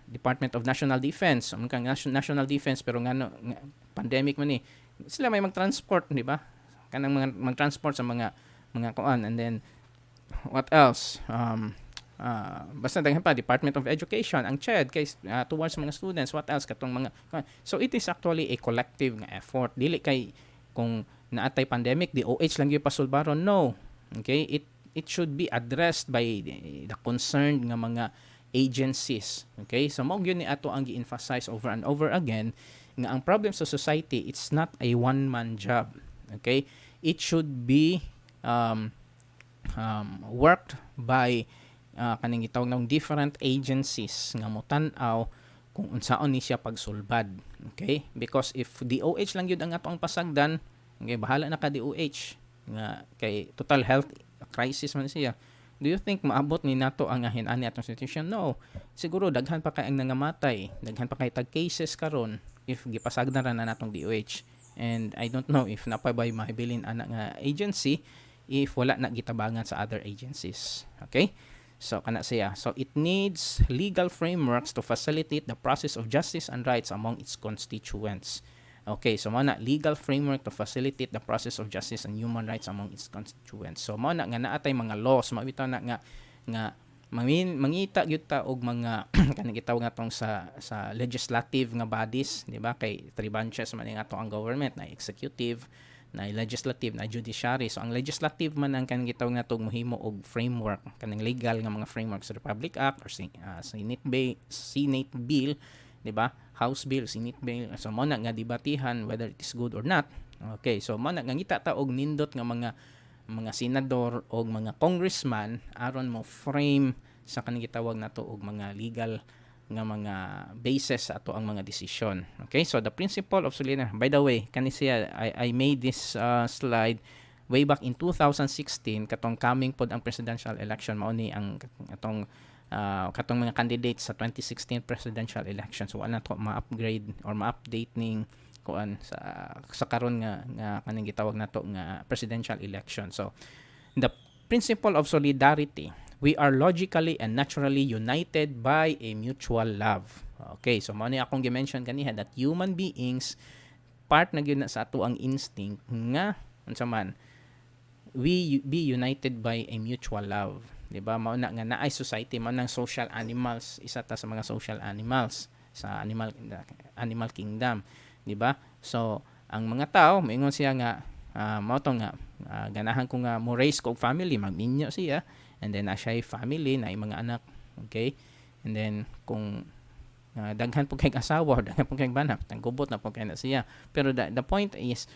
Department of National Defense, ang National Defense pero ngano pandemic man sila may mag-transport, di ba, kanang mga mag-transport sa mga kuan. And then what else, basta daghan pa Department of Education, ang CHED kay towards mga students, what else katong mga. So it is actually a collective nga effort, dili kay kung naatay pandemic DOH lang gyud pasulbaron, no. Okay, it should be addressed by the concerned nga mga agencies. Okay, so mao gyud ni ato ang gi-emphasize over and over again nga ang problem sa society, it's not a one man job. Okay, it should be worked by kaning gitawag ng different agencies nga motan-aw kung unsaon ni siya pagsulbad. Okay, because if DOH lang yun ang atong pasagdan, okay, bahala na ka DOH nga kay total health crisis man siya. Do you think maabot ni nato ang hinani atong situation? No, siguro daghan pa kay ang nangamatay, daghan pa kay tag cases karon if gipasagdan ra na natong DOH. And I don't know if napabay mahibilin ana nga agency if wala na gitabangan sa other agencies. Okay, so kana siya. So it needs legal frameworks to facilitate the process of justice and rights among its constituents. Okay, so mao na legal framework to facilitate the process of justice and human rights among its constituents. So mao na nga naatay mga laws, mabitaw na nga mangita gyud ta og mga kanang gitawag natong sa legislative nga bodies, di ba? Kay three branches man nga ang government, na executive, na legislative, na judiciary. So ang legislative man ang kanang gitawag nato mohimo og framework, kanang legal nga mga framework sa Republic Act or Senate bill, di ba? House bill, Senate bill. So mo na nga debatihan whether it is good or not. Okay, so mo na nga ngita ta og nindot nga mga senador o mga congressman aron mo frame sa kanang gitawag nato og mga legal nga mga basis sa ato ang mga desisyon. Okay, so the principle of solidarity. By the way, kani siya I made this slide way back in 2016 katong coming pod ang presidential election, mao ni ang katong mga candidates sa 2016 presidential election. So ana to ma-upgrade or ma-update ning kuan sa karon nga kaning gitawag nato nga presidential election. So the principle of solidarity, we are logically and naturally united by a mutual love. Okay, so mao ni akong gi-mention kaniha that human beings part na gyud na sa ato ang instinct nga unsa man we be united by a mutual love. di ba? Mao na nga naay society, mao nang social animals, isa ta sa mga social animals sa animal kingdom, di ba? So ang mga tao moingon siya nga mao to nga ganahan ko nga mo raise ko og family, magminyo siya, and then na siya family na mga anak, okay? And then kung daghan po kay asawa, daghan po kay banak, tanggubot na po kay na siya. Pero the point is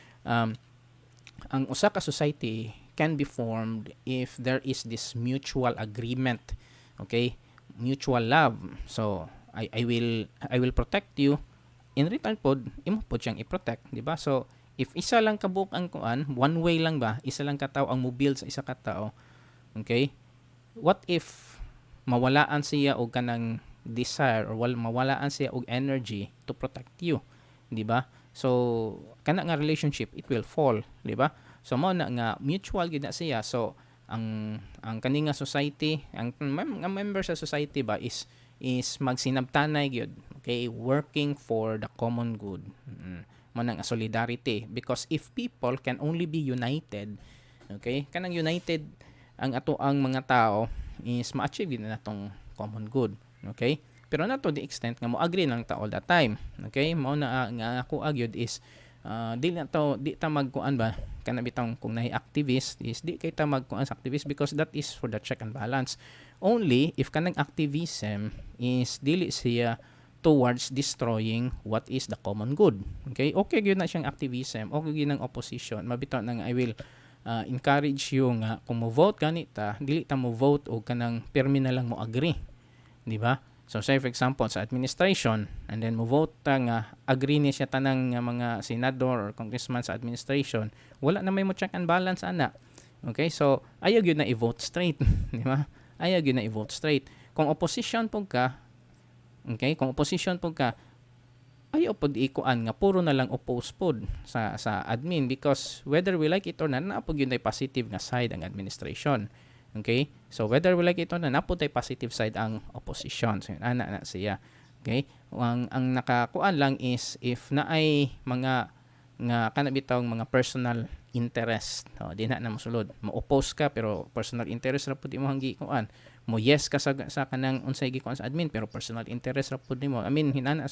ang usa ka society can be formed if there is this mutual agreement, okay? Mutual love. So I will protect you, in return pod imo pod siyang i-protect, di ba? So if isa lang kabuk ang kuan, one way lang ba, isa lang ka tawo ang mobil sa isa ka tawo, okay? What if mawalaan siya og kanang desire or mawalaan siya og energy to protect you, di ba? So kana nga relationship, it will fall, di ba? So mao na nga mutual gid na siya. So ang kani nga society, ang member sa society ba is magsinabtanay gyud, okay, working for the common good. Mao nang solidarity, because if people can only be united, okay, kanang united ang ato ang mga tao is ma-achieve na natong common good, okay? Pero not to the extent nga mo agree lang ta all the time, okay? Mao na nga ako agyod is di ta magkuan ba kana bitong kung nahi activist is di kay ta magkuan sa activist, because that is for the check and balance. Only if kanang activism is dili siya towards destroying what is the common good, okay? Okay gyud na siyang activism, okay gyud ng opposition, mabitaw na nga I will encourage you nga kung mo vote ganita, dili ta mo vote o kanang permi na lang mo agree, di ba? So say for example sa administration, and then mo vote ta nga agree ni siya tanang mga senador or congressman sa administration, wala na may mo check and balance ana, okay? So ayaw gyud na i-vote straight di ba? Ayaw gyud na i-vote straight. Kung opposition pug ka, okay, kung opposition pug ka, ayaw pod ikuan nga puro na lang oppose pod sa admin, because whether we like it or not, naapod yun ay positive nga side ang administration, okay? So whether we like it or not, naapod ay positive side ang opposition. So ana na siya, okay? Ang nakakuan lang is if na ay mga nga kanabitawng mga personal interest, di na mosulod, mo-oppose ka pero personal interest ra pud imong gikuan, mo yes ka sa kanang unsay gikuan sa admin pero personal interest ra pud nimo, I mean hinana.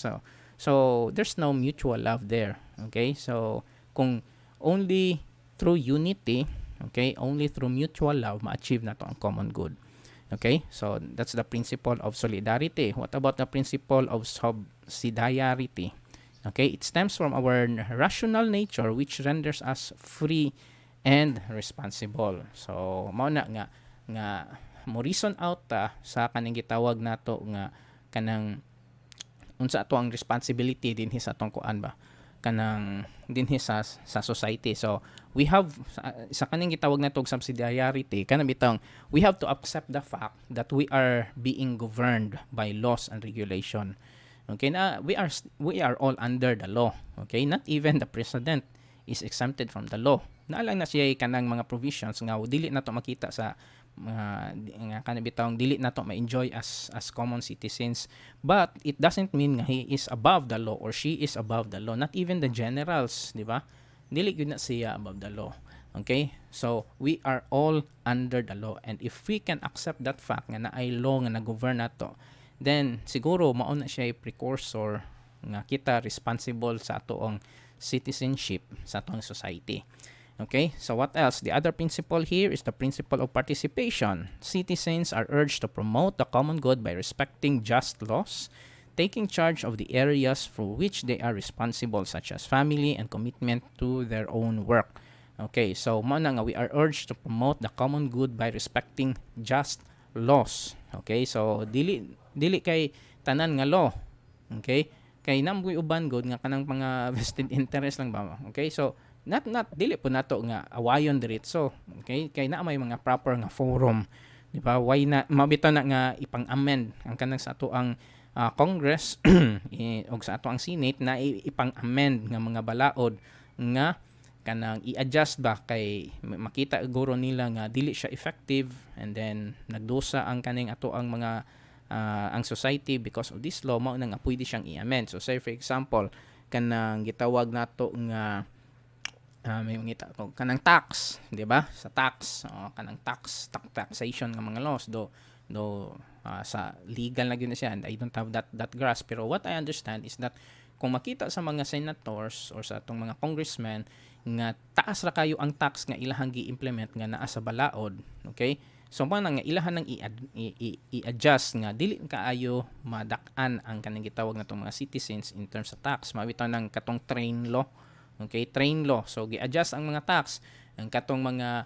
So there's no mutual love there, okay? So kung only through unity, okay, only through mutual love ma-achieve na to ang common good, okay? So that's the principle of solidarity. What about the principle of subsidiarity? Okay, it stems from our rational nature which renders us free and responsible. So mao na nga mo reason out ta sa kanang gitawag nato nga kanang unsa ato ang responsibility dinhi sa atong kuan ba, kanang dinhi sa society. So we have sa kanang gitawag nato og subsidiarity, kanang bitang we have to accept the fact that we are being governed by laws and regulation. Okay, na we are all under the law. Okay, not even the president is exempted from the law. Naalang na siya kanang mga provisions nga dili nato makita sa nga kanang bitawng dili nato ma-enjoy as common citizens, but it doesn't mean nga he is above the law or she is above the law. Not even the generals, di ba? Dili gyud na siya above the law. Okay, so we are all under the law, and if we can accept that fact nga naay law nga nag-govern nato, then siguro mao na siya precursor nga kita responsible sa atoong citizenship sa atong society. Okay, so what else? The other principle here is the principle of participation. Citizens are urged to promote the common good by respecting just laws, taking charge of the areas for which they are responsible, such as family and commitment to their own work. Okay, so mao na nga we are urged to promote the common good by respecting just laws. Okay, so dili kay tanan nga law, okay, kay nambuy uban god nga kanang mga vested interest lang ba, okay? So not dili po nato nga awayon diretso, okay, kay na may mga proper nga forum, di ba? Why na mabitaw na nga ipang-amend ang kanang sa ato ang Congress og sa ato ang Senate na ipang-amend nga mga balaod nga kanang i-adjust ba kay makita guro nila nga dili siya effective, and then nagdusa ang kaning ato ang mga ang society because of this law, mao na nga pwede siyang i-amend. So say for example kanang gitawag nato nga may mangita ko kanang tax, di ba? Sa tax, kanang taxation ng mga laws, sa legal na gyud na siya, and I don't have that grasp, pero what I understand is that kung makita sa mga senators or sa atong mga congressmen nga taas ra kayo ang tax nga ilahang gi-implement nga naa sa balaod, okay, so mo nga ilahan nang i-adjust nga dili kaayo madak-an ang kanang gitawag natong mga citizens in terms of tax. Mabitaw ng katong train law. Okay, train law. So gi-adjust ang mga tax, ang katong mga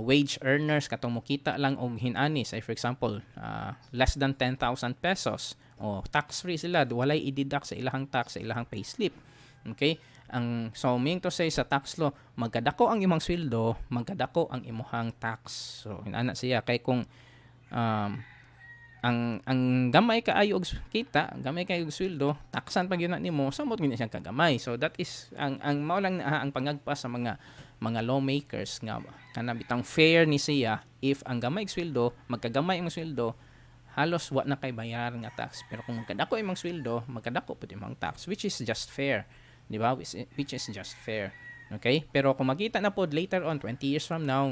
wage earners katong mukita lang og hinani, say for example, less than 10,000 pesos, o tax free sila, walay i-deduct sa ilahang tax sa ilahang payslip. Okay? Ang so meaning to say sa tax law, magkadako ang imong sweldo, magkadako ang imong tax. So hinana siya kay kung um, ang gamay kaayo og kita, gamay kaayo og sweldo, taksan pag yun nimo, samot gyud siya kagamay. So that is ang mao lang ang pangagpa sa mga lawmakers nga kana bitang fair ni siya if ang gamay og sweldo, magkagamay ang sweldo, halos wa na kay bayar nga tax. Pero kung magkadako imong sweldo, magkadako pud imong tax, which is just fair, di ba? Which is just fair. Okay? Pero kung makita na pod later on 20 years from now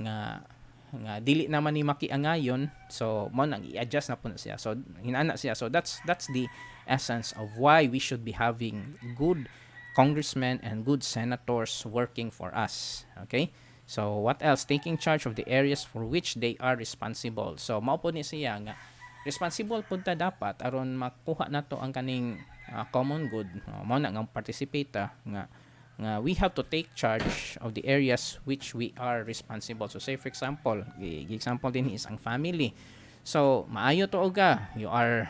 nga dili naman ni makiangayon, so mo nang i-adjust na po na siya, so hinana siya. So that's the essence of why we should be having good congressmen and good senators working for us. Okay, so what else? Taking charge of the areas for which they are responsible. So mao po ni siya nga responsible pud ta dapat aron makuha nato ang kaning common good. Mao na nga participate nga we have to take charge of the areas which we are responsible. So say for example, example din is ang family. So maayo to oga, you are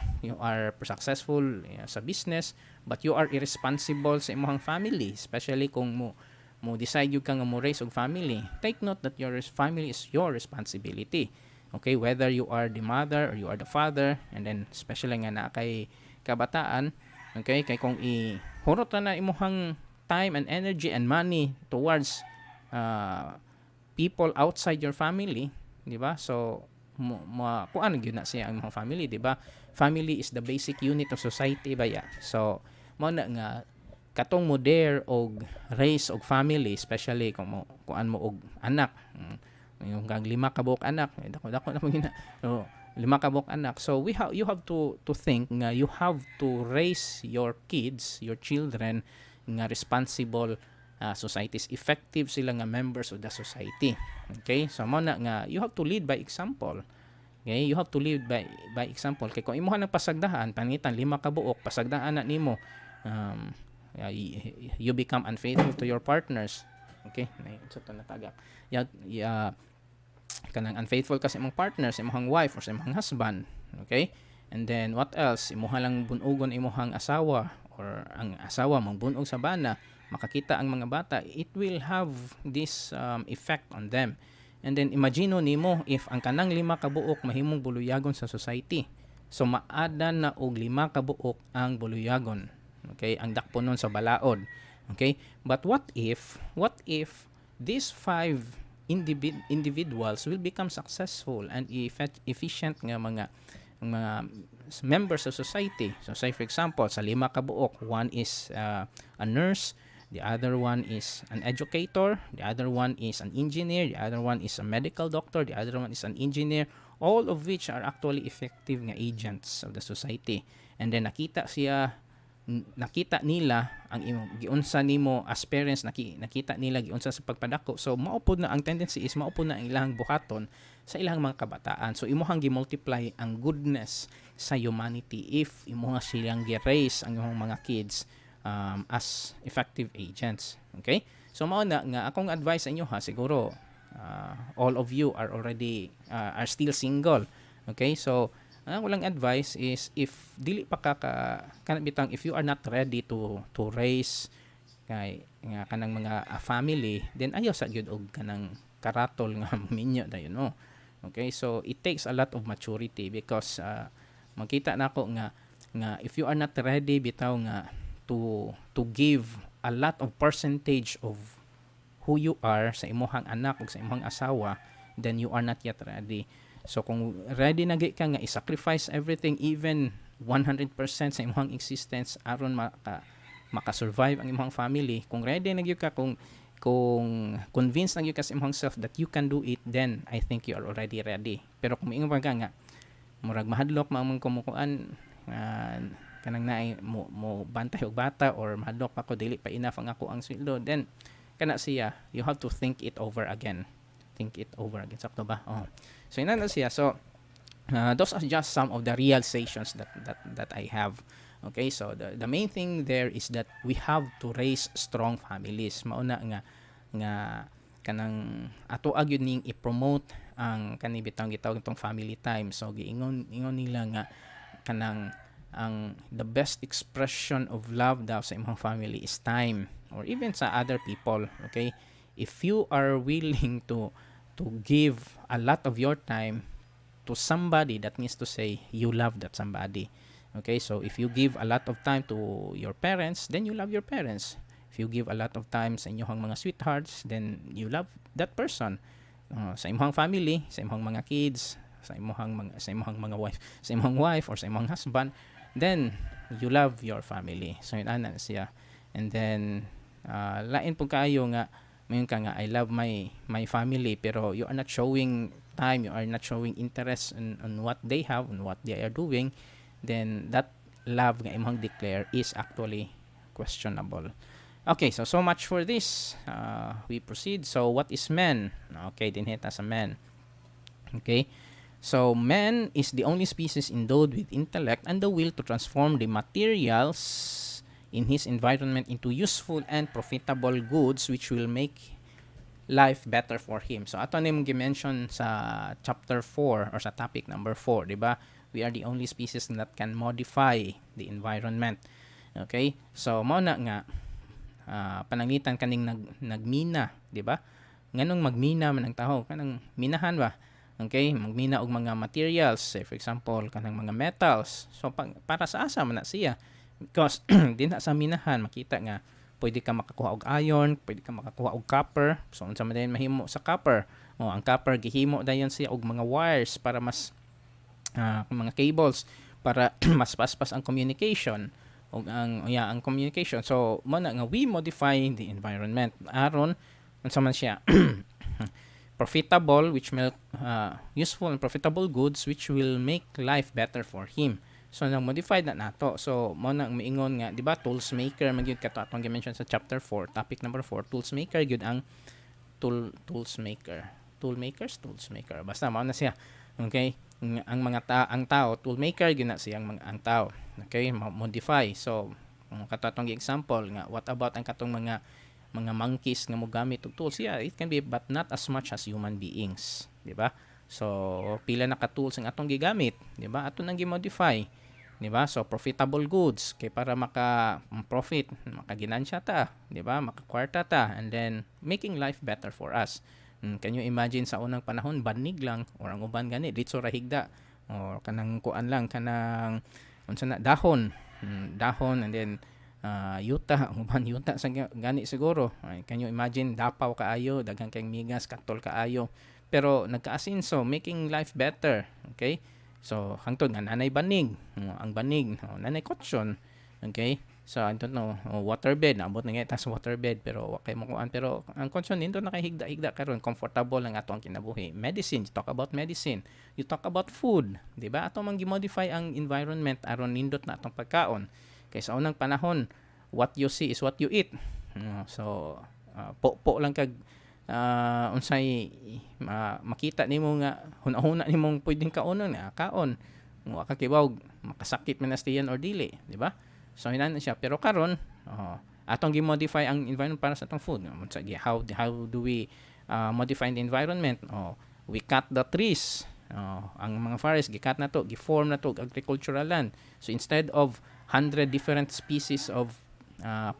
successful sa business, but you are irresponsible sa imong family, especially kung mo decide you kang mo raise og family. Take note that your family is your responsibility. Okay, whether you are the mother or you are the father, and then especially nga na kay kabataan, okay, kay kung ihurot na imong time and energy and money towards people outside your family, di ba? So kuan gyud na siya ang mga family, di ba? Family is the basic unit of society ba ya? So mo na nga katong mo dare og raise og family, especially kung kuan mo og anak, yung kag 5 ka buok anak, dako na mo gina. So 5 ka buok anak, so you have to think nga you have to raise your kids, your children nga responsible societies, effective sila nga members of the society. Okay, so mo na nga you have to lead by example. Okay, you have to lead by example. Kay kung imuha ng pasagdahan, pangitan 5 ka buok, pasagdahan na nimo, you become unfaithful to your partners. Okay, so to natagak kanang unfaithful ka sa imong partner, sa imong wife or sa imong husband. Okay, and then what else? Imuha lang bunugon imong asawa, or ang asawa magbunog sa bana, makakita ang mga bata, it will have this effect on them. And then imagine nimo if ang kanang 5 ka buok mahimong buluyagon sa society. So maada na og 5 ka buok ang buluyagon. Okay, ang dakponon sa balaod. Okay? But what if these 5 individuals will become successful and efficient nga mga members of society? So say for example, sa 5 ka buok, one is a nurse, the other one is an educator, the other one is an engineer, the other one is a medical doctor, the other one is an engineer, all of which are actually effective nga agents of the society. And then nakita nila ang imong giunsa nimo as parents, nakita nila giunsa sa pagpadako. So maupod na ang tendency is maupod na ang ilang buhaton sa ilang mga kabataan. So imuhang gi-multiply ang goodness sa humanity if imuha silang gi-raise ang imong mga kids as effective agents. Okay? So mao na nga akong advice sa inyo siguro all of you are already are still single. Okay? So ang walang advice is if dili pa kanang if you are not ready to raise nga kanang mga family, then ayaw sa gyud og kanang karatol nga minyo dayon no. Okay? So it takes a lot of maturity because makita nako nga if you are not ready bitaw nga to give a lot of percentage of who you are sa imong anak ug sa imong asawa, then you are not yet ready. So kung ready na gyud ka nga i-sacrifice everything, even 100% sa imong existence aron makasurvive ang imong family, kung ready na gyud ka, kung convinced na gyud ka sa imong self that you can do it, then I think you are already ready. Pero kung ingon ka nga murag mahadlok mamang kumukuan, kanang naay mo bantay og bata, or mahadlok pa ko dili pa enough ang ako ang sweldo, then kana siya, you have to think it over again. Sakto ba? So ina na siya. So those are just some of the realizations that I have. Okay, so the main thing there is that we have to raise strong families. Mauna nga kanang ato agyud ning i-promote ang kanibitang gitawag itong family time. So giingon nila nga kanang the best expression of love daw sa imong family is time, or even sa other people. Okay, if you are willing to give a lot of your time to somebody, that means to say you love that somebody. Okay, so if you give a lot of time to your parents, then you love your parents. If you give a lot of time sa inyong mga sweethearts, then you love that person. Sa imong family, sa imong mga kids, sa imong mga wife, sa imong wife or sa imong husband, then you love your family. So yun ana siya. And then lain pug kaayo nga mayon ka nga I love my family, pero you are not showing time, you are not showing interest on what they have, on what they are doing, then that love nga imong declare is actually questionable. Okay, so much for this. We proceed. So what is man? Okay, dinhita sa man. Okay, so man is the only species endowed with intellect and the will to transform the materials in his environment into useful and profitable goods which will make life better for him. So ato ni mong gi-mention sa chapter 4 or sa topic number 4, di ba? We are the only species that can modify the environment. Okay? So mao na nga pananglitan kaning nagmina, di ba? Nganong magmina man ang tao, kanang minahan ba? Okay, magmina og mga materials, say for example kanang mga metals. So para sa asa man na siya? Because din sa minahan makita nga pwede ka makakuha og iron, pwede ka makakuha og copper. So unsa man din mahimo sa copper? Ang copper gihimo dayon siya og mga wires para mas mga cables para mas paspas ang communication og ang communication. So mo na nga we modify the environment aron unsa man siya profitable, which will useful and profitable goods which will make life better for him. So nang modified na nato. So mo nang miingon nga, di ba, tools maker magyud kato atong gi-mention sa chapter 4, topic number 4, tools maker gyud ang tools maker. Tools maker. Basta mao na siya. Okay? Ang ang tao, tool maker gyud na siya ang tao. Okay? Modify. So kato atong example nga, what about ang katong mga monkeys nga mogamit og tools? Yeah, it can be, but not as much as human beings, di ba? So pila na ka tools ang atong gigamit, di ba? Ato nang gi-modify, di ba? So profitable goods kay para maka-profit, makaginansya ta, di ba? Makakwarta ta, and then making life better for us. Can you imagine sa unang panahon banig lang, or ang uban gani ditso ra higda, or kanang kuan lang, kanang unsa na dahon, and then yuta, ang uban yuta sa gani siguro. Can you imagine dapaw kaayo, daghang kayong migas, katol kaayo, pero nagka-asinso, making life better. Okay? So hangtod nga nanay banig, ang banig, nanay kotsyon. Okay? So I don't know, waterbed, naabot na nga sa waterbed, pero wakay mo kuan, pero ang kotsyon nindot nakahigda-higda karon, comfortable lang ato ang kinabuhi. Medicine, you talk about medicine, you talk about food, di ba? Ato man gi-modify ang environment aron nindot na atong pagkaon. Kay sa unang panahon, what you see is what you eat. So po lang kag unsay makita nimo nga hunahuna nimong pwedeng kaonon nga kaon, wa ka kibaw makasakit man nastiyan or dili, di ba? So hinan siya, pero karon atong gi-modify ang environment para sa atong food. How do we modify the environment? We cut the trees. Ang mga forest gi-cut na to, gi-form na to agricultural land. So instead of 100 different species of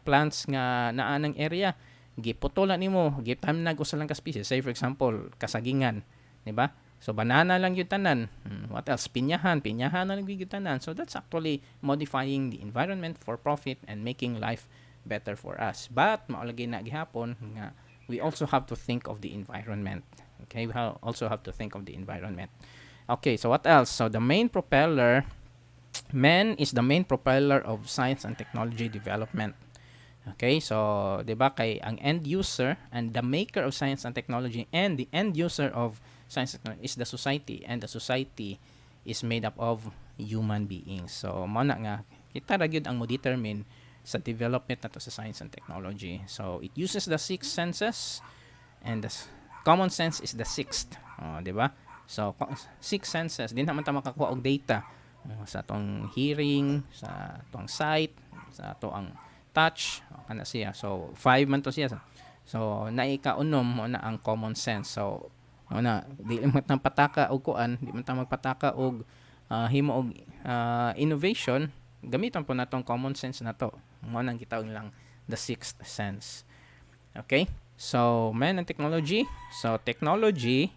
plants nga naa ng area, giputolan nimo, gitamnag usa lang ka species. Say for example, kasagingan, di ba? So banana lang yung tanan. What else? Pinyahan na lang yung tanan. So that's actually modifying the environment for profit and making life better for us. But maulagi na gihapon nga we also have to think of the environment. Okay, we also have to think of the environment. Okay, so what else? So the main propeller, man is the main propeller of science and technology development. Okay, so 'di ba kay ang end user and the maker of science and technology and the end user of science and technology is the society, and the society is made up of human beings. So mao na nga kita ra gyud ang mo determine sa development nato sa science and technology. So it uses the six senses, and the common sense is the sixth. Di ba? So six senses din naman ta makakuha og data. Sa atong hearing, sa atong sight, sa atong touch, kana siya. So five man to siya. So naikaunom mo na ang common sense. So na di man ta pataka og kuan, di man ta magpataka og himo og innovation, gamiton po natong common sense nato. Mo nang gitawag lang the sixth sense. Okay? So man and technology. So technology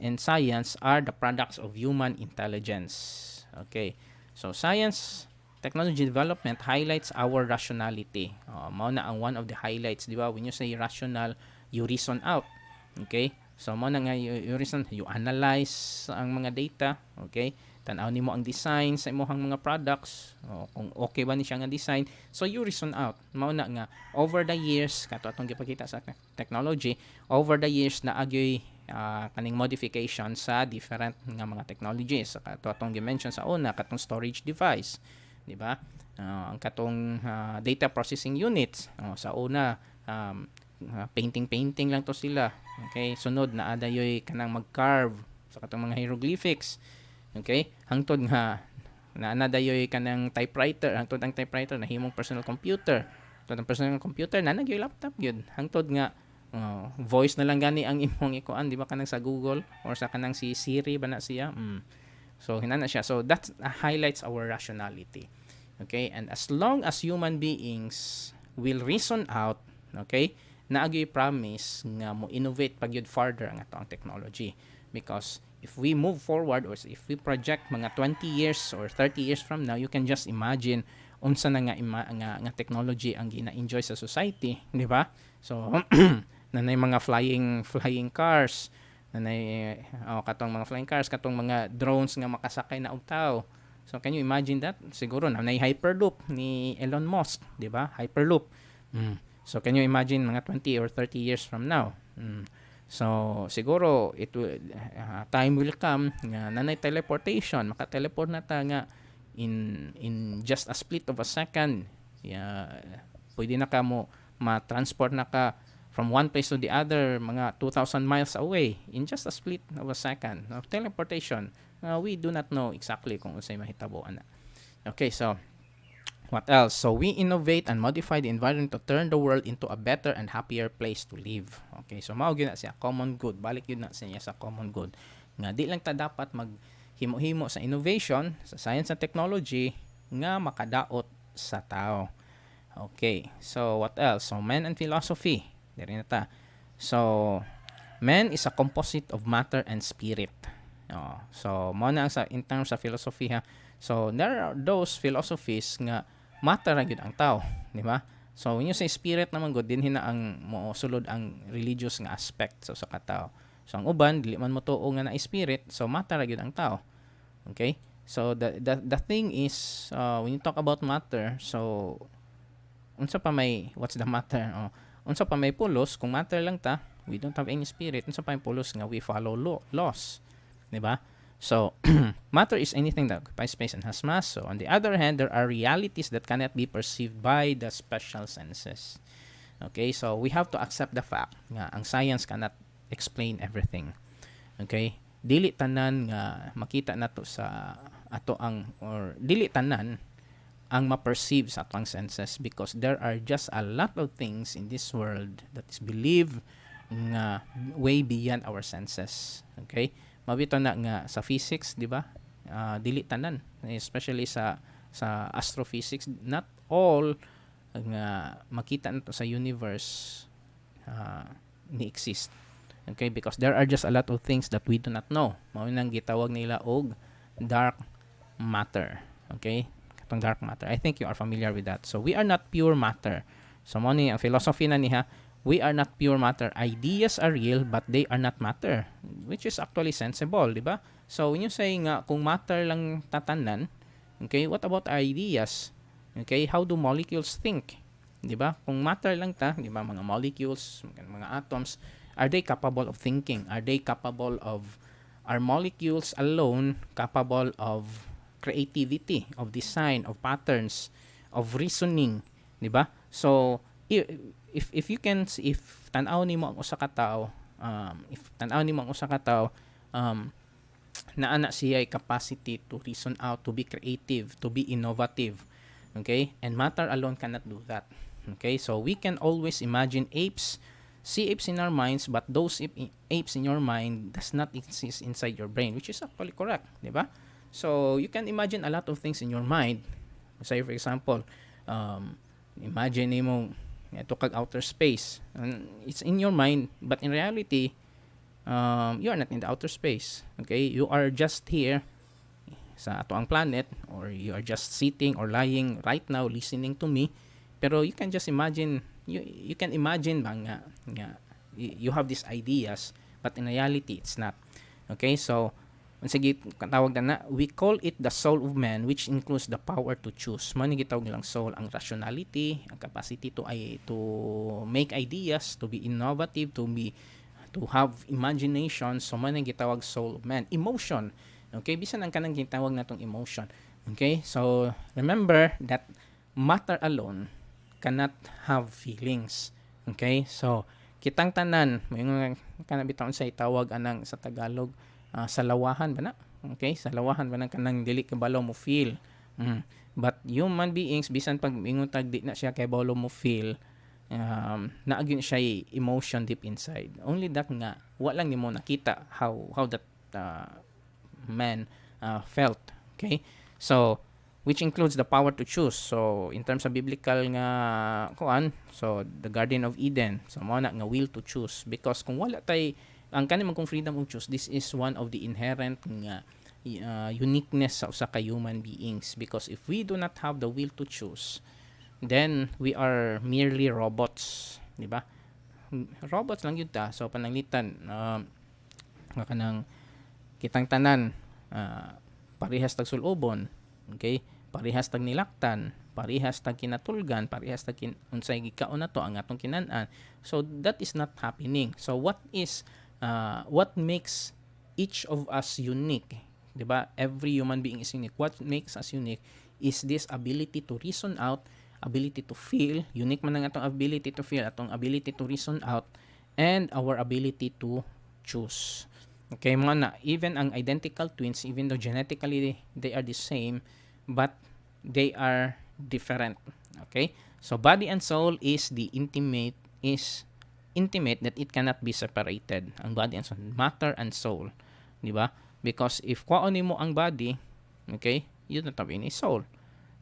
and science are the products of human intelligence. Okay. So science technology development highlights our rationality. Mao na ang one of the highlights, di ba? When you say rational, you reason out. Okay? So mao na nga you reason, you analyze ang mga data, okay? Tan-aw nimo ang design sa imong mga products, kung okay ba ni siya nga design. So you reason out. Mao na nga over the years kato atong gipakita sa technology, over the years na agyoy kaning modification sa different nga mga technologies. Kato atong gi-mention sa una, katong storage device, di ba? Ang katong data processing units, sa una painting lang to sila. Okay, sunod na adayoy kanang mag-carve sa katong mga hieroglyphics. Okay, hangtod nga na nadayoy kanang typewriter, hangtod ang typewriter na himong personal computer. Hangtod ang personal computer na nagyoy laptop yun. Hangtod nga voice na lang gani ang imong ikuan, di ba, kanang sa Google or sa kanang si Siri ba na siya. So hinana siya. So that highlights our rationality. Okay, and as long as human beings will reason out, okay, naagyoy promise nga mo innovate pagyud further ang ato ang technology, because if we move forward or if we project mga 20 years or 30 years from now, you can just imagine unsa na nga technology ang gina-enjoy sa society, di ba? So nanay mga flying cars, nanay katong mga flying cars, katong mga drones nga makasakay na og tao. So can you imagine that? Siguro nanay hyperloop ni Elon Musk, di ba? Hyperloop. So can you imagine mga 20 or 30 years from now? So siguro time will come nga nanay teleportation, maka-teleport na ta nga in just a split of a second. Pwede na ka mo ma-transport na ka from one place to the other, mga 2,000 miles away in just a split of a second. Teleportation, we do not know exactly kung unsay mahitabo ana. Okay, so what else? So we innovate and modify the environment to turn the world into a better and happier place to live. Okay, so mao gyud na siya common good. Balik yun na siya sa common good. Nga di lang ta dapat maghimo-himo sa innovation, sa science and technology nga makadaot sa tao. Okay, so what else? So man and philosophy. Diri na ta. So man is a composite of matter and spirit. So mao na sa in terms sa philosophy ha. So there are those philosophies nga matter ra gyud ang tao, di ba? So when you say spirit naman gud, dinhi na ang mo sulod ang religious nga aspect sa katao. So ang uban dili man mo tuo nga na spirit, so matter ra gyud ang tao. Okay? So the thing is when you talk about matter, so unsa pa may what's the matter? Unsa pa may pulos kung matter lang ta, we don't have any spirit. Unsa pa may pulos nga we follow laws, di ba? So matter is anything that occupies space and has mass. So on the other hand, there are realities that cannot be perceived by the special senses. Okay, so we have to accept the fact nga ang science cannot explain everything. Okay, dili tanan nga makita nato sa ato ang, or dili tanan ang ma-perceive sa atong senses, because there are just a lot of things in this world that is believed nga way beyond our senses. Okay, mabito na nga sa physics, di ba? Dili tanan, especially sa astrophysics, not all nga makita nato sa universe ni exist. Okay, because there are just a lot of things that we do not know. Mao nang gitawag nila og dark matter. Okay, katong dark matter, I think you are familiar with that. So we are not pure matter. So mo ni ang philosophy na niha, we are not pure matter. Ideas are real but they are not matter, which is actually sensible, di ba? So when you say nga kung matter lang tatanan, okay, what about ideas? Okay, how do molecules think? di ba? Kung matter lang ta, di ba, mga molecules, mga atoms, are they capable of thinking? Are they capable of, are molecules alone capable of creativity, of design, of patterns, of reasoning, di ba? So if you can, if tan-aw nimo ang usa ka tawo, if tan-aw nimo ang usa ka tawo, um, naana siya capacity to reason out, to be creative, to be innovative. Okay? And matter alone cannot do that. Okay? So we can always imagine apes, see apes in our minds, but those apes in your mind does not exist inside your brain, which is actually correct, di ba? So you can imagine a lot of things in your mind. Say for example, imagine mo ito kag outer space. It's in your mind, but in reality, you are not in the outer space. Okay? You are just here sa ato ang planet, or you are just sitting or lying right now listening to me. Pero you can just imagine, you can imagine ba nga you have these ideas, but in reality it's not. Okay? So sige, tawag na, we call it the soul of man, which includes the power to choose. Mao ni gitawag nilang soul, ang rationality, ang capacity to make ideas, to be innovative, to have imagination. So man ang gitawag soul of man. Emotion, okay, bisan ang kanang gitawag natong emotion. Okay, so remember that matter alone cannot have feelings. Okay, so kitang tanan, may kanang bitaon sa itawag anang sa Tagalog, salawahan ba na? Okay, salawahan ba nang kanang dili kabalo mo feel. But human beings, bisan pag ingon tag di na siya kay balo mo feel, naagyon siya emotion deep inside. Only that nga wa lang nimo nakita how that man felt. Okay, so which includes the power to choose. So in terms of biblical nga kuan, so the Garden of Eden, so mao na nga will to choose, because kung wala tay ang kanimo kung freedom of choose, this is one of the inherent nga uniqueness sa usa ka human beings, because if we do not have the will to choose, then we are merely robots, di ba? Robots lang yun ta. So pananglitan, nga kanang kitang tanan, parehas tag sulubon, okay, parehas tag nilaktan, parehas tag kinatulgan, parehas tag unsay gikaon nato ang atong kinan-an. So that is not happening. So what makes each of us unique, di ba? Every human being is unique. What makes us unique is this ability to reason out, ability to feel. Unique man ang atong ability to feel, atong ability to reason out, and our ability to choose. Okay, mga na, even ang identical twins, even though genetically they are the same, but they are different. Okay, so body and soul is intimate that it cannot be separated. Ang body and soul, matter and soul, di ba? Because if kuhaon nimo ang body, okay, you don't have any soul,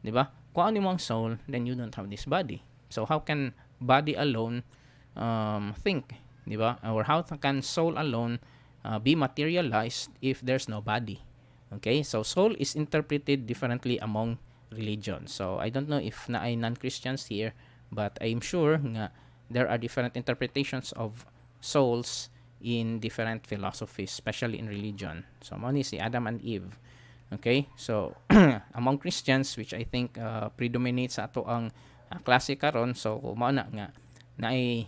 di ba? Kuhaon nimo ang soul, then you don't have this body. So how can body alone think, di ba? Or how can soul alone be materialized if there's no body? Okay, so soul is interpreted differently among religions. So I don't know if na ay non-Christians here, but I'm sure nga there are different interpretations of souls in different philosophies, especially in religion. So mo ni si Adam and Eve. Okay, so among Christians, which I think predominates sa ato ang klase karon, so mao na nga naay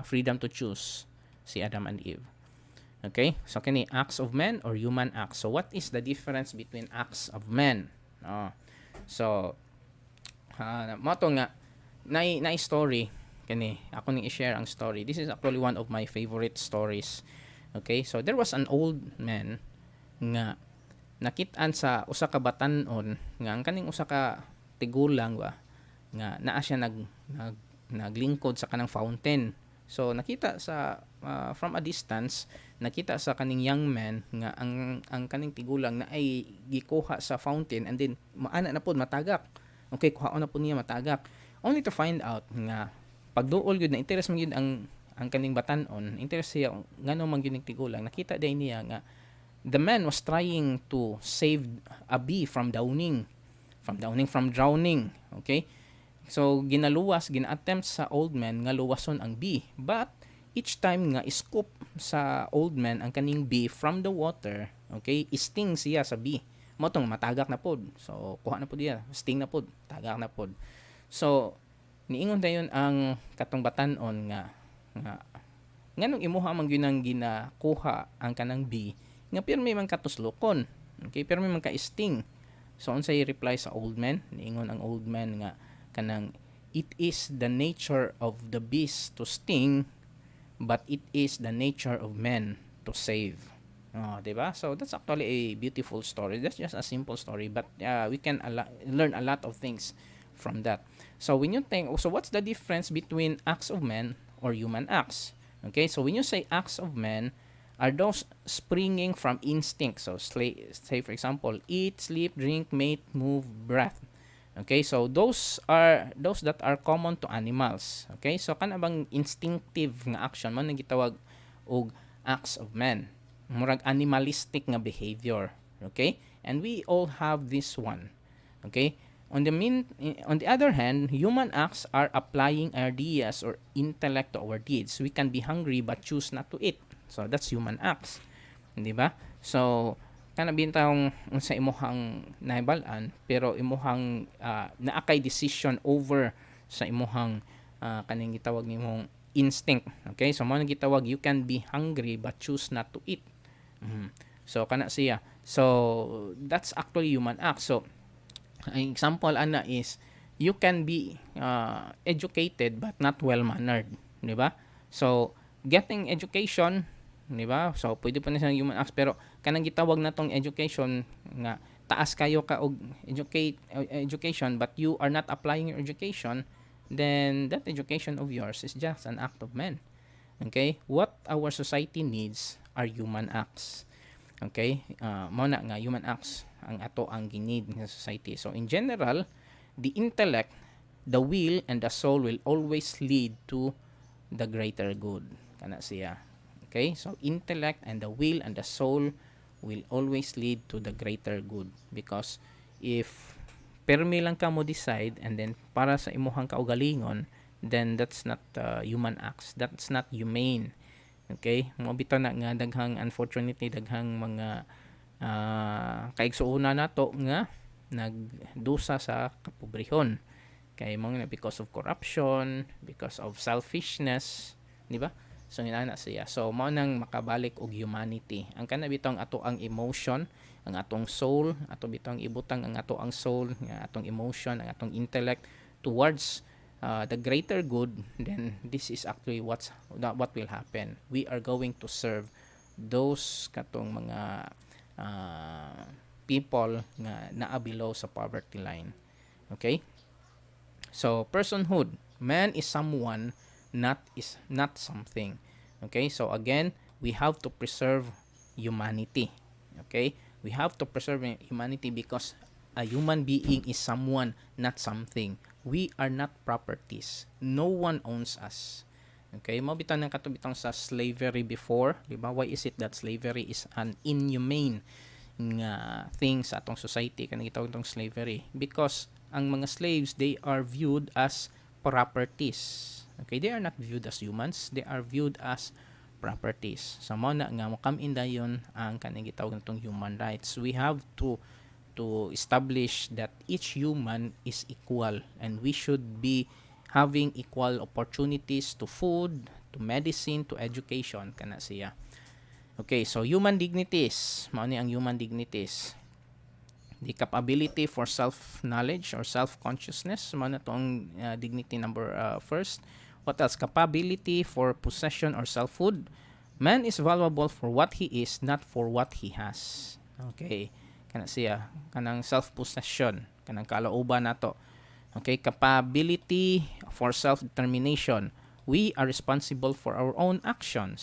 freedom to choose si Adam and Eve. Okay, so kini acts of men or human acts. So what is the difference between acts of men? So mo to nga na story kani ako ning i-share ang story. This is actually one of my favorite stories. Okay, so there was an old man nga nakit-an sa usa ka batan-on nga ang kaning usa ka tigulang ba nga naa siya naglingkod sa kanang fountain. So nakita sa from a distance, nakita sa kaning young man nga ang kaning tigulang na ay gikuha sa fountain, and then maana na pud matagak. Okay, kuhaon na pud niya matagak. Only to find out nga pagduol gyud na interest man gyud ang kaning batan-on, interest siya ngano man gyud ning tigulang. Nakita day niya nga the man was trying to save a bee from drowning. Okay? So gina-attempt sa old man nga luwason ang bee. But each time nga scoop sa old man ang kaning bee from the water, okay, sting siya sa bee. Motong matagak na pod. So kuha na pod diya, sting na pod, tagak na pod. So niingon dayon ang katong batan-on nga nganong imuha man gyud nang ginakuha ang kanang B nga pirmi man katuslokon. Okay, pirmi man ka sting. So unsay reply sa old man? Niingon ang old man nga kanang it is the nature of the beast to sting, but it is the nature of men to save. Oh, 'di ba? So that's actually a beautiful story. That's just a simple story, but we can learn a lot of things from that. So when you think, so what's the difference between acts of men or human acts? Okay, so when you say acts of men, are those springing from instinct. So say for example, eat, sleep, drink, mate, move, breath. Okay, so those that are common to animals. Okay, so kana bang instinctive nga action man nang gitawag og acts of men. Murag animalistic nga behavior. Okay, and we all have this one. Okay, on the other hand, human acts are applying ideas or intellect to our deeds. We can be hungry but choose not to eat. So that's human acts. Di ba? So kana bintang unsa imuhang nahibal-an pero imuhang naakay decision over sa imuhang kaning gitawag nimong instinct. Okay, so mo nang gitawag you can be hungry but choose not to eat. So kana siya, so that's actually human act. So ang example ana is you can be educated but not well mannered, di ba? So getting education, di ba? So pwede pa na siyang human acts pero kanang gitawag natong education nga taas kayo ka og education but you are not applying your education, then that education of yours is just an act of man. Okay, what our society needs are human acts. Okay, mao na nga human acts ang ato ang ginid ng society. So in general, the intellect, the will and the soul will always lead to the greater good. Kana siya. Okay, so intellect and the will and the soul will always lead to the greater good, because if permi lang ka mo decide and then para sa imuhang kaugalingon, then that's not human acts, that's not humane. Okay, mo bitaw na nga daghang unfortunately daghang mga kaigsuuna nato nga nagdusa sa kapobrehon kay mo nga because of corruption, because of selfishness, di ba? So inana siya. So mao nang makabalik og humanity. Ang kana bitong ato ang emotion, ang atong soul, ato bitong ibutang ang ato ang soul, nga atong emotion, ang atong intellect towards the greater good, then this is actually what will happen. We are going to serve those katong mga people nga naa below sa poverty line. Okay? So personhood, man is someone, not something. Okay, so again, we have to preserve humanity. Okay, we have to preserve humanity because a human being is someone, not something. We are not properties. No one owns us. Okay, mo bitaw ng katubitang sa slavery before, di ba? Why is it that slavery is an inhumane nga thing sa atong society kanang gitawag itong slavery? Because ang mga slaves, they are viewed as properties. Okay, they are not viewed as humans, they are viewed as properties. So mo na nga mo come in dayon ang kanang gitawag natong human rights. We have to establish that each human is equal and we should be having equal opportunities to food, to medicine, to education kana siya. Okay, so human dignities, mao ni ang human dignities. The capability for self-knowledge or self-consciousness, mao na to ang dignity number first. What else? Capability for possession or selfhood. Man is valuable for what he is, not for what he has. Okay, kana siya, kanang self-possession, kanang kalooban nato. Okay, capability for self-determination. We are responsible for our own actions.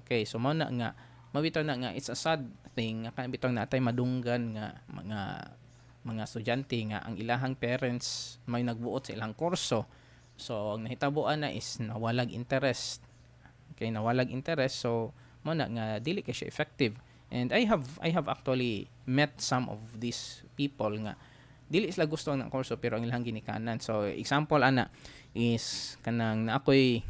Okay, so mao na nga mabitaw na nga it's a sad thing nga bitaw natay madunggan nga mga estudyante nga ang ilahang parents may nagbuot sa ilang kurso. So ang nahitabuan na is nawalag interest. Okay, nawalag interest, so mo na nga dili kay siya effective. And I have actually met some of these people nga dili sila gusto ng kurso pero ang ilang ginikanan. So example ana is kanang na ako'y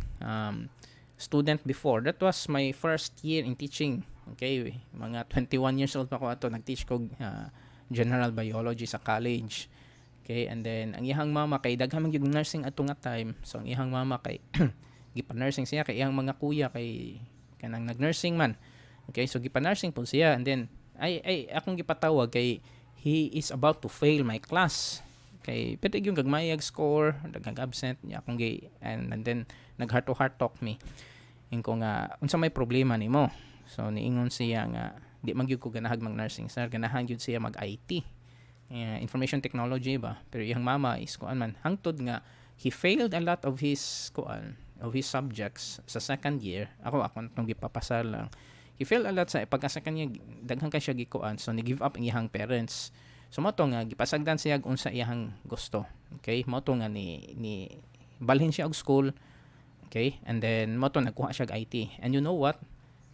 student before. That was my first year in teaching. Okay, mga 21 years old pa ko ato nag-teach ko general biology sa college. Okay, and then ang iyang mama kay daghan man gyud nursing atong nga time. So ang iyang mama kay gipa-nursing siya kay iyang mga kuya kay kanang nag-nursing man. Okay, so gipa-nursing po siya and then ay akong gipatawag kay he is about to fail my class. Kay pwede yung gagmayag score, daghang absent niya akong and then nag heart to heart talk me. Ingko nga unsa may problema nimo. So niingon siya nga di man gyud ko ganahag mag-nursing sir, ganahan gyud siya mag-IT. Information technology ba, pero iyang mama is kuan man hangtod nga he failed a lot of his kuan of his subjects sa second year. Ako nung gipapasa lang, he failed a lot sa pagka second year, daghan ka siya gikuan, so ni give up ang iyang parents. So mo to nga gipasagdan siya unsa iyang gusto. Okay, mo to nga ni balhin siya og school. Okay, and then mo to nagkuha siya og IT, and you know what,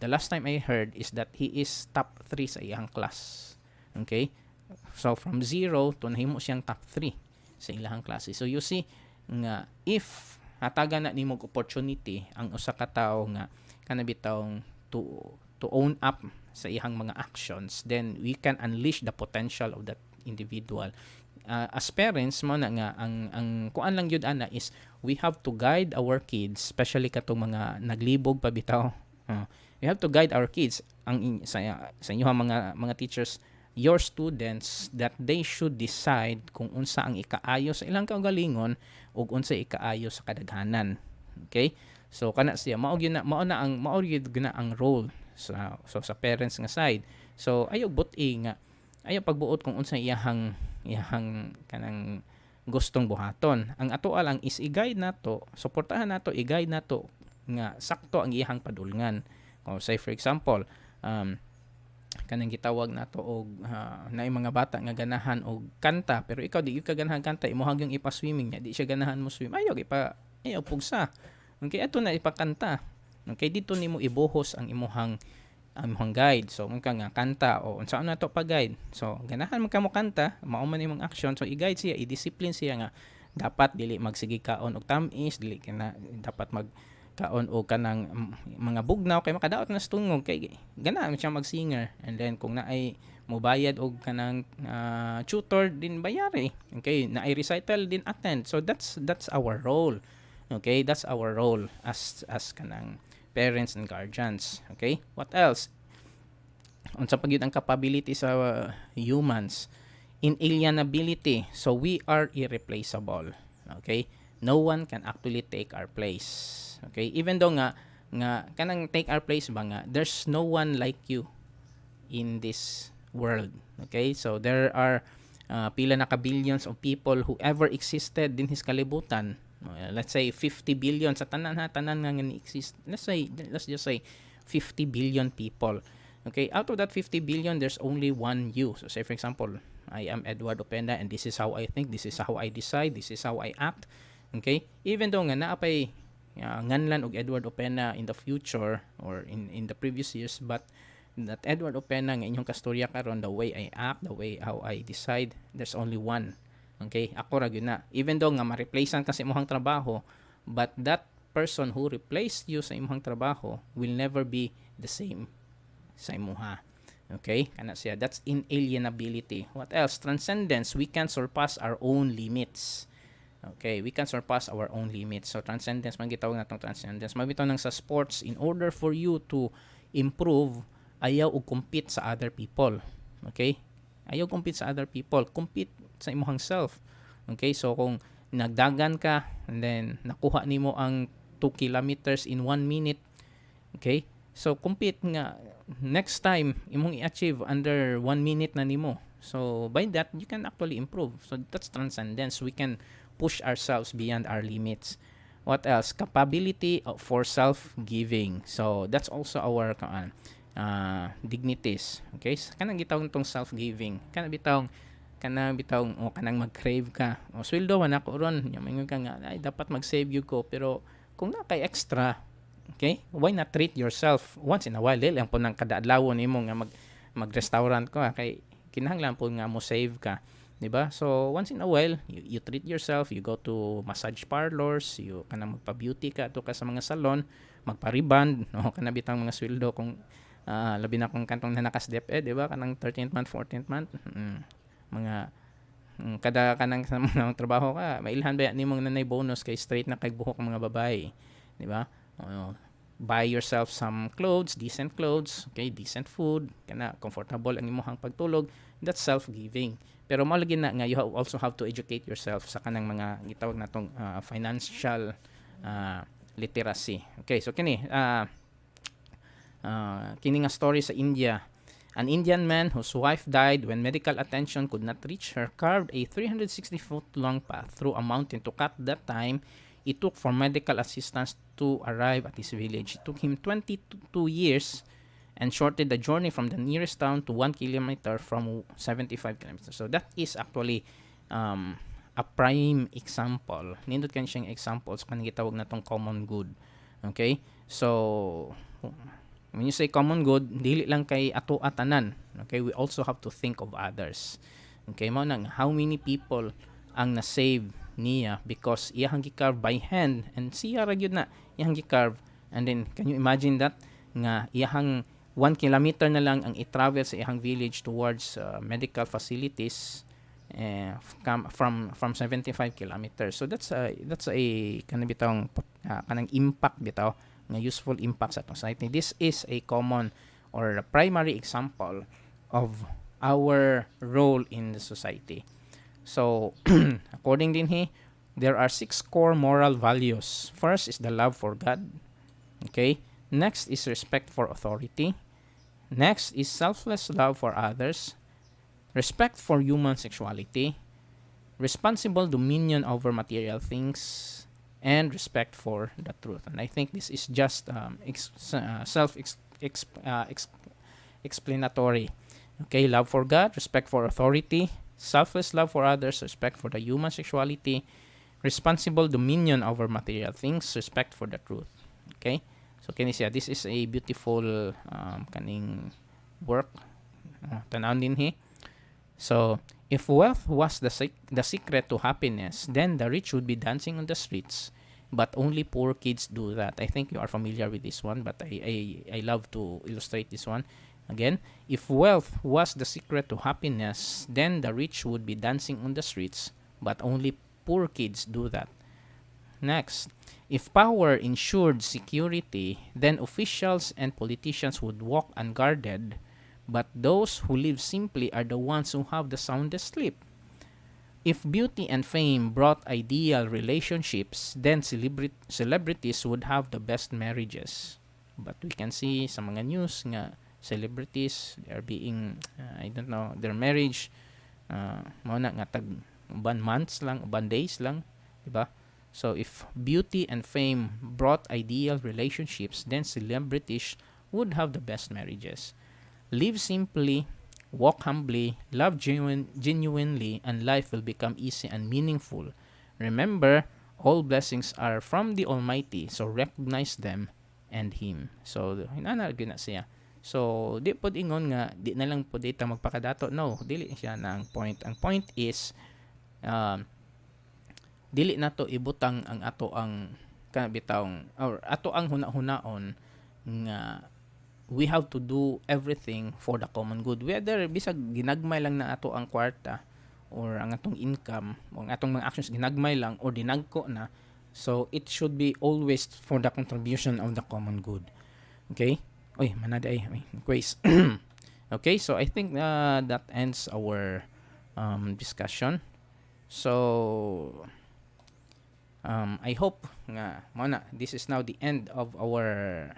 the last time I heard is that he is top 3 sa iyang class. Okay, so from 0 to nahimo siyang top 3 sa ilahang klase. So you see nga if hatagan na nimo opportunity ang usa ka tawo nga kanabitawng to own up sa iyang mga actions, then we can unleash the potential of that individual. As parents mo na nga ang kuan lang yun ana is we have to guide our kids, especially katong mga naglibog pa bitaw. We have to guide our kids sa inyo mga teachers, your students, that they should decide kung unsa ang ikaayo sa ilang kaugalingon ug unsa ikaayo sa kadaghanan. Okay, so kana siya mao gyud na ang role sa parents nga side. So ayo buti nga ayo pagbuot kung unsa iyahang kanang gustong buhaton. Ang ato lang is i-guide nato, suportahan nato, i-guide nato nga sakto ang iyahang padulngan. Kung say for example, kanang gitawag nato og naay mga bata nga ganahan og kanta, pero ikaw di ka ganahan kanta, imuhag yung ipa-swimming niya, di siya ganahan mo swim, ayaw pugsa. Okay, ato na ipakanta. Okay, dito nimo ibuhos ang imuhang guide. So kung ka nga kanta o unsa na to pa guide, so ganahan man ka mo kanta, mao man imong action, so i-guide siya, i-discipline siya nga dapat dili magsige kaon og tamis, dili kana dapat mag kaon o kanang mga bugnaw kay makadaot na stungog kay ganahan siya mag-singer, and then kung naay mobayad og kanang tutor din bayari, okay, naay recital din attend. So that's our role. Okay, that's our role as kanang parents and guardians. Okay, what else? Unsa pa gyud ang capability sa humans? Inalienability. So we are irreplaceable. Okay, no one can actually take our place. Okay, even though nga kanang take our place ba nga, there's no one like you in this world. Okay, so there are pila na ka billions of people who ever existed din his kalibutan. Let's say 50 billion sa tanan nga ni-exist. Let's just say 50 billion people. Okay, out of that 50 billion, there's only one you. So say for example, I am Edward Openda and this is how I think, this is how I decide, this is how I act. Okay, even though nga naapay nganlan og Edward Opena in the future or in the previous years, but that Edward Opena nga inyong kastorya karon, the way I act, the way how I decide, there's only one. Okay, ako ra gyud na. Even though nga ma-replacean ka sa imong trabaho, but that person who replaced you sa imong trabaho will never be the same sa imuha. Okay, kana siya, that's inalienability. What else? Transcendence. We can surpass our own limits. Okay, we can surpass our own limits. So transcendence, man gitawag natong transcendence. Mabitaw nang sa sports, in order for you to improve, ayaw og compete sa other people. Okay, ayaw compete sa other people, compete sa imong self. Okay, so kung nagdagan ka and then nakuha nimo ang 2 kilometers in 1 minute, okay, so compete nga next time imong i-achieve under 1 minute na nimo. So by that you can actually improve. So that's transcendence. We can push ourselves beyond our limits. What else? Capability for self-giving. So that's also our dignities. Okay, kanang gitawag nitong self-giving, kanang bitawng kanang mag-crave ka, sweldo man ako ron, yamingon ka nga ay dapat mag-save you ko, pero kung na kay extra, okay, why not treat yourself once in a while? Lang po nang kada adlaw nimo nga mag-restaurant ko kay kinahanglan po nga mo save ka, di ba? So once in a while you treat yourself, you go to massage parlors, you kanang magpa-beauty ka to ka sa mga salon, magpa-reband, no, kana bitang mga sweldo kung labi na kung kantong na nakas DepEd, di ba, kanang 13th month, 14th month, mga Kada kanang sa mga trabaho ka, mailhan ba ni mong nanay bonus kay straight na kay buhok ang mga babae, di ba? Oo. Buy yourself some clothes, decent clothes, okay, decent food, kana comfortable ang imong pagtulog, that's self-giving. Pero mo lagi na nga you also have to educate yourself sa kanang mga gitawag natong financial literacy. Okay, so kini nga story sa India. An Indian man whose wife died when medical attention could not reach her carved a 360-foot long path through a mountain to cut the time it took for medical assistance to arrive at his village. It took him 22 years and shortened the journey from the nearest town to 1 kilometer from 75 kilometers. So that is actually a prime example. Nindot kan siyang examples kanang gitawag natong common good. Okay? So when you say common good, dili lang kay ato atanan. Okay, we also have to think of others. Okay, mao nang how many people ang na-save niya because iyang gicarve by hand and siya ra gyud na iyang gicarve, and then can you imagine that nga iyang 1 kilometer na lang ang i-travel sa iyang village towards medical facilities from 75 kilometers. So that's a kanang bitawng kanang impact bitaw nga useful impact sa society. This is a common or a primary example of our role in the society. So, according din there are 6 core moral values. First is the love for God. Okay? Next is respect for authority. Next is selfless love for others. Respect for human sexuality. Responsible dominion over material things. And respect for the truth. And I think this is just self-explanatory. Okay, love for God, respect for authority, selfless love for others, respect for the human sexuality, responsible dominion over material things, respect for the truth. Okay, so kini siya, this is a beautiful kaning work. Tanawon din So, if wealth was the secret to happiness, then the rich would be dancing on the streets, but only poor kids do that. I think you are familiar with this one, but I love to illustrate this one. Again, if wealth was the secret to happiness, then the rich would be dancing on the streets, but only poor kids do that. Next, if power ensured security, then officials and politicians would walk unguarded, but those who live simply are the ones who have the soundest sleep. If beauty and fame brought ideal relationships, then celebrities would have the best marriages. But we can see sa mga news nga celebrities, they are being, their marriage, mao na nga tag uban months lang, uban days lang, diba? So if beauty and fame brought ideal relationships, then celebrities would have the best marriages. Live simply, walk humbly, love genuinely, and life will become easy and meaningful. Remember, all blessings are from the Almighty, so recognize them and Him. So, hinanaragin na siya. So, di po ingon nga, di na lang po dito magpakadato. No, dili siya na ang point. Ang point is, dili na to ibutang ang ato ang kanabitawng, or ato ang huna-hunaon nga we have to do everything for the common good. Whether bisag ginagmay lang na ato ang kwarta or ang atong income o ang atong mga actions ginagmay lang or dinagko na, so it should be always for the contribution of the common good. Okay? Oy, manada ay quiz. Okay, so I think that ends our discussion. So I hope nga muna this is now the end of our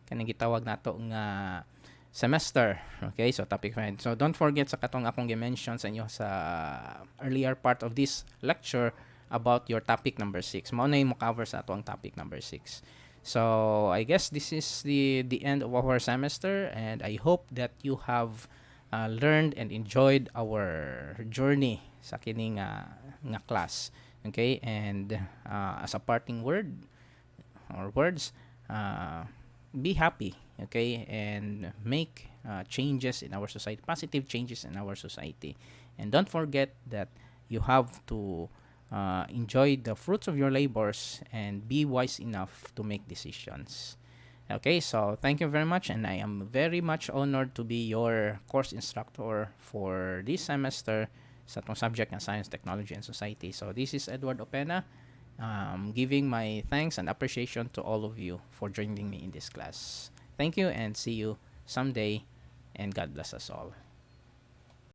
kanang gitawag nato nga semester. Okay, so topic 5. So don't forget sa katong akong gi-mention sa inyo sa earlier part of this lecture about your topic number 6. Mao na yung mo-cover sa ato ang topic number 6. So I guess this is the end of our semester, and I hope that you have learned and enjoyed our journey sa kining nga class. Okay, and as a parting word or words, be happy, okay, and make changes in our society, positive changes in our society. And don't forget that you have to enjoy the fruits of your labors and be wise enough to make decisions. Okay, so thank you very much, and I am very much honored to be your course instructor for this semester. sa atong subject nga Science, Technology, and Society. So this is Edward Opena, giving my thanks and appreciation to all of you for joining me in this class. Thank you and see you someday, and God bless us all.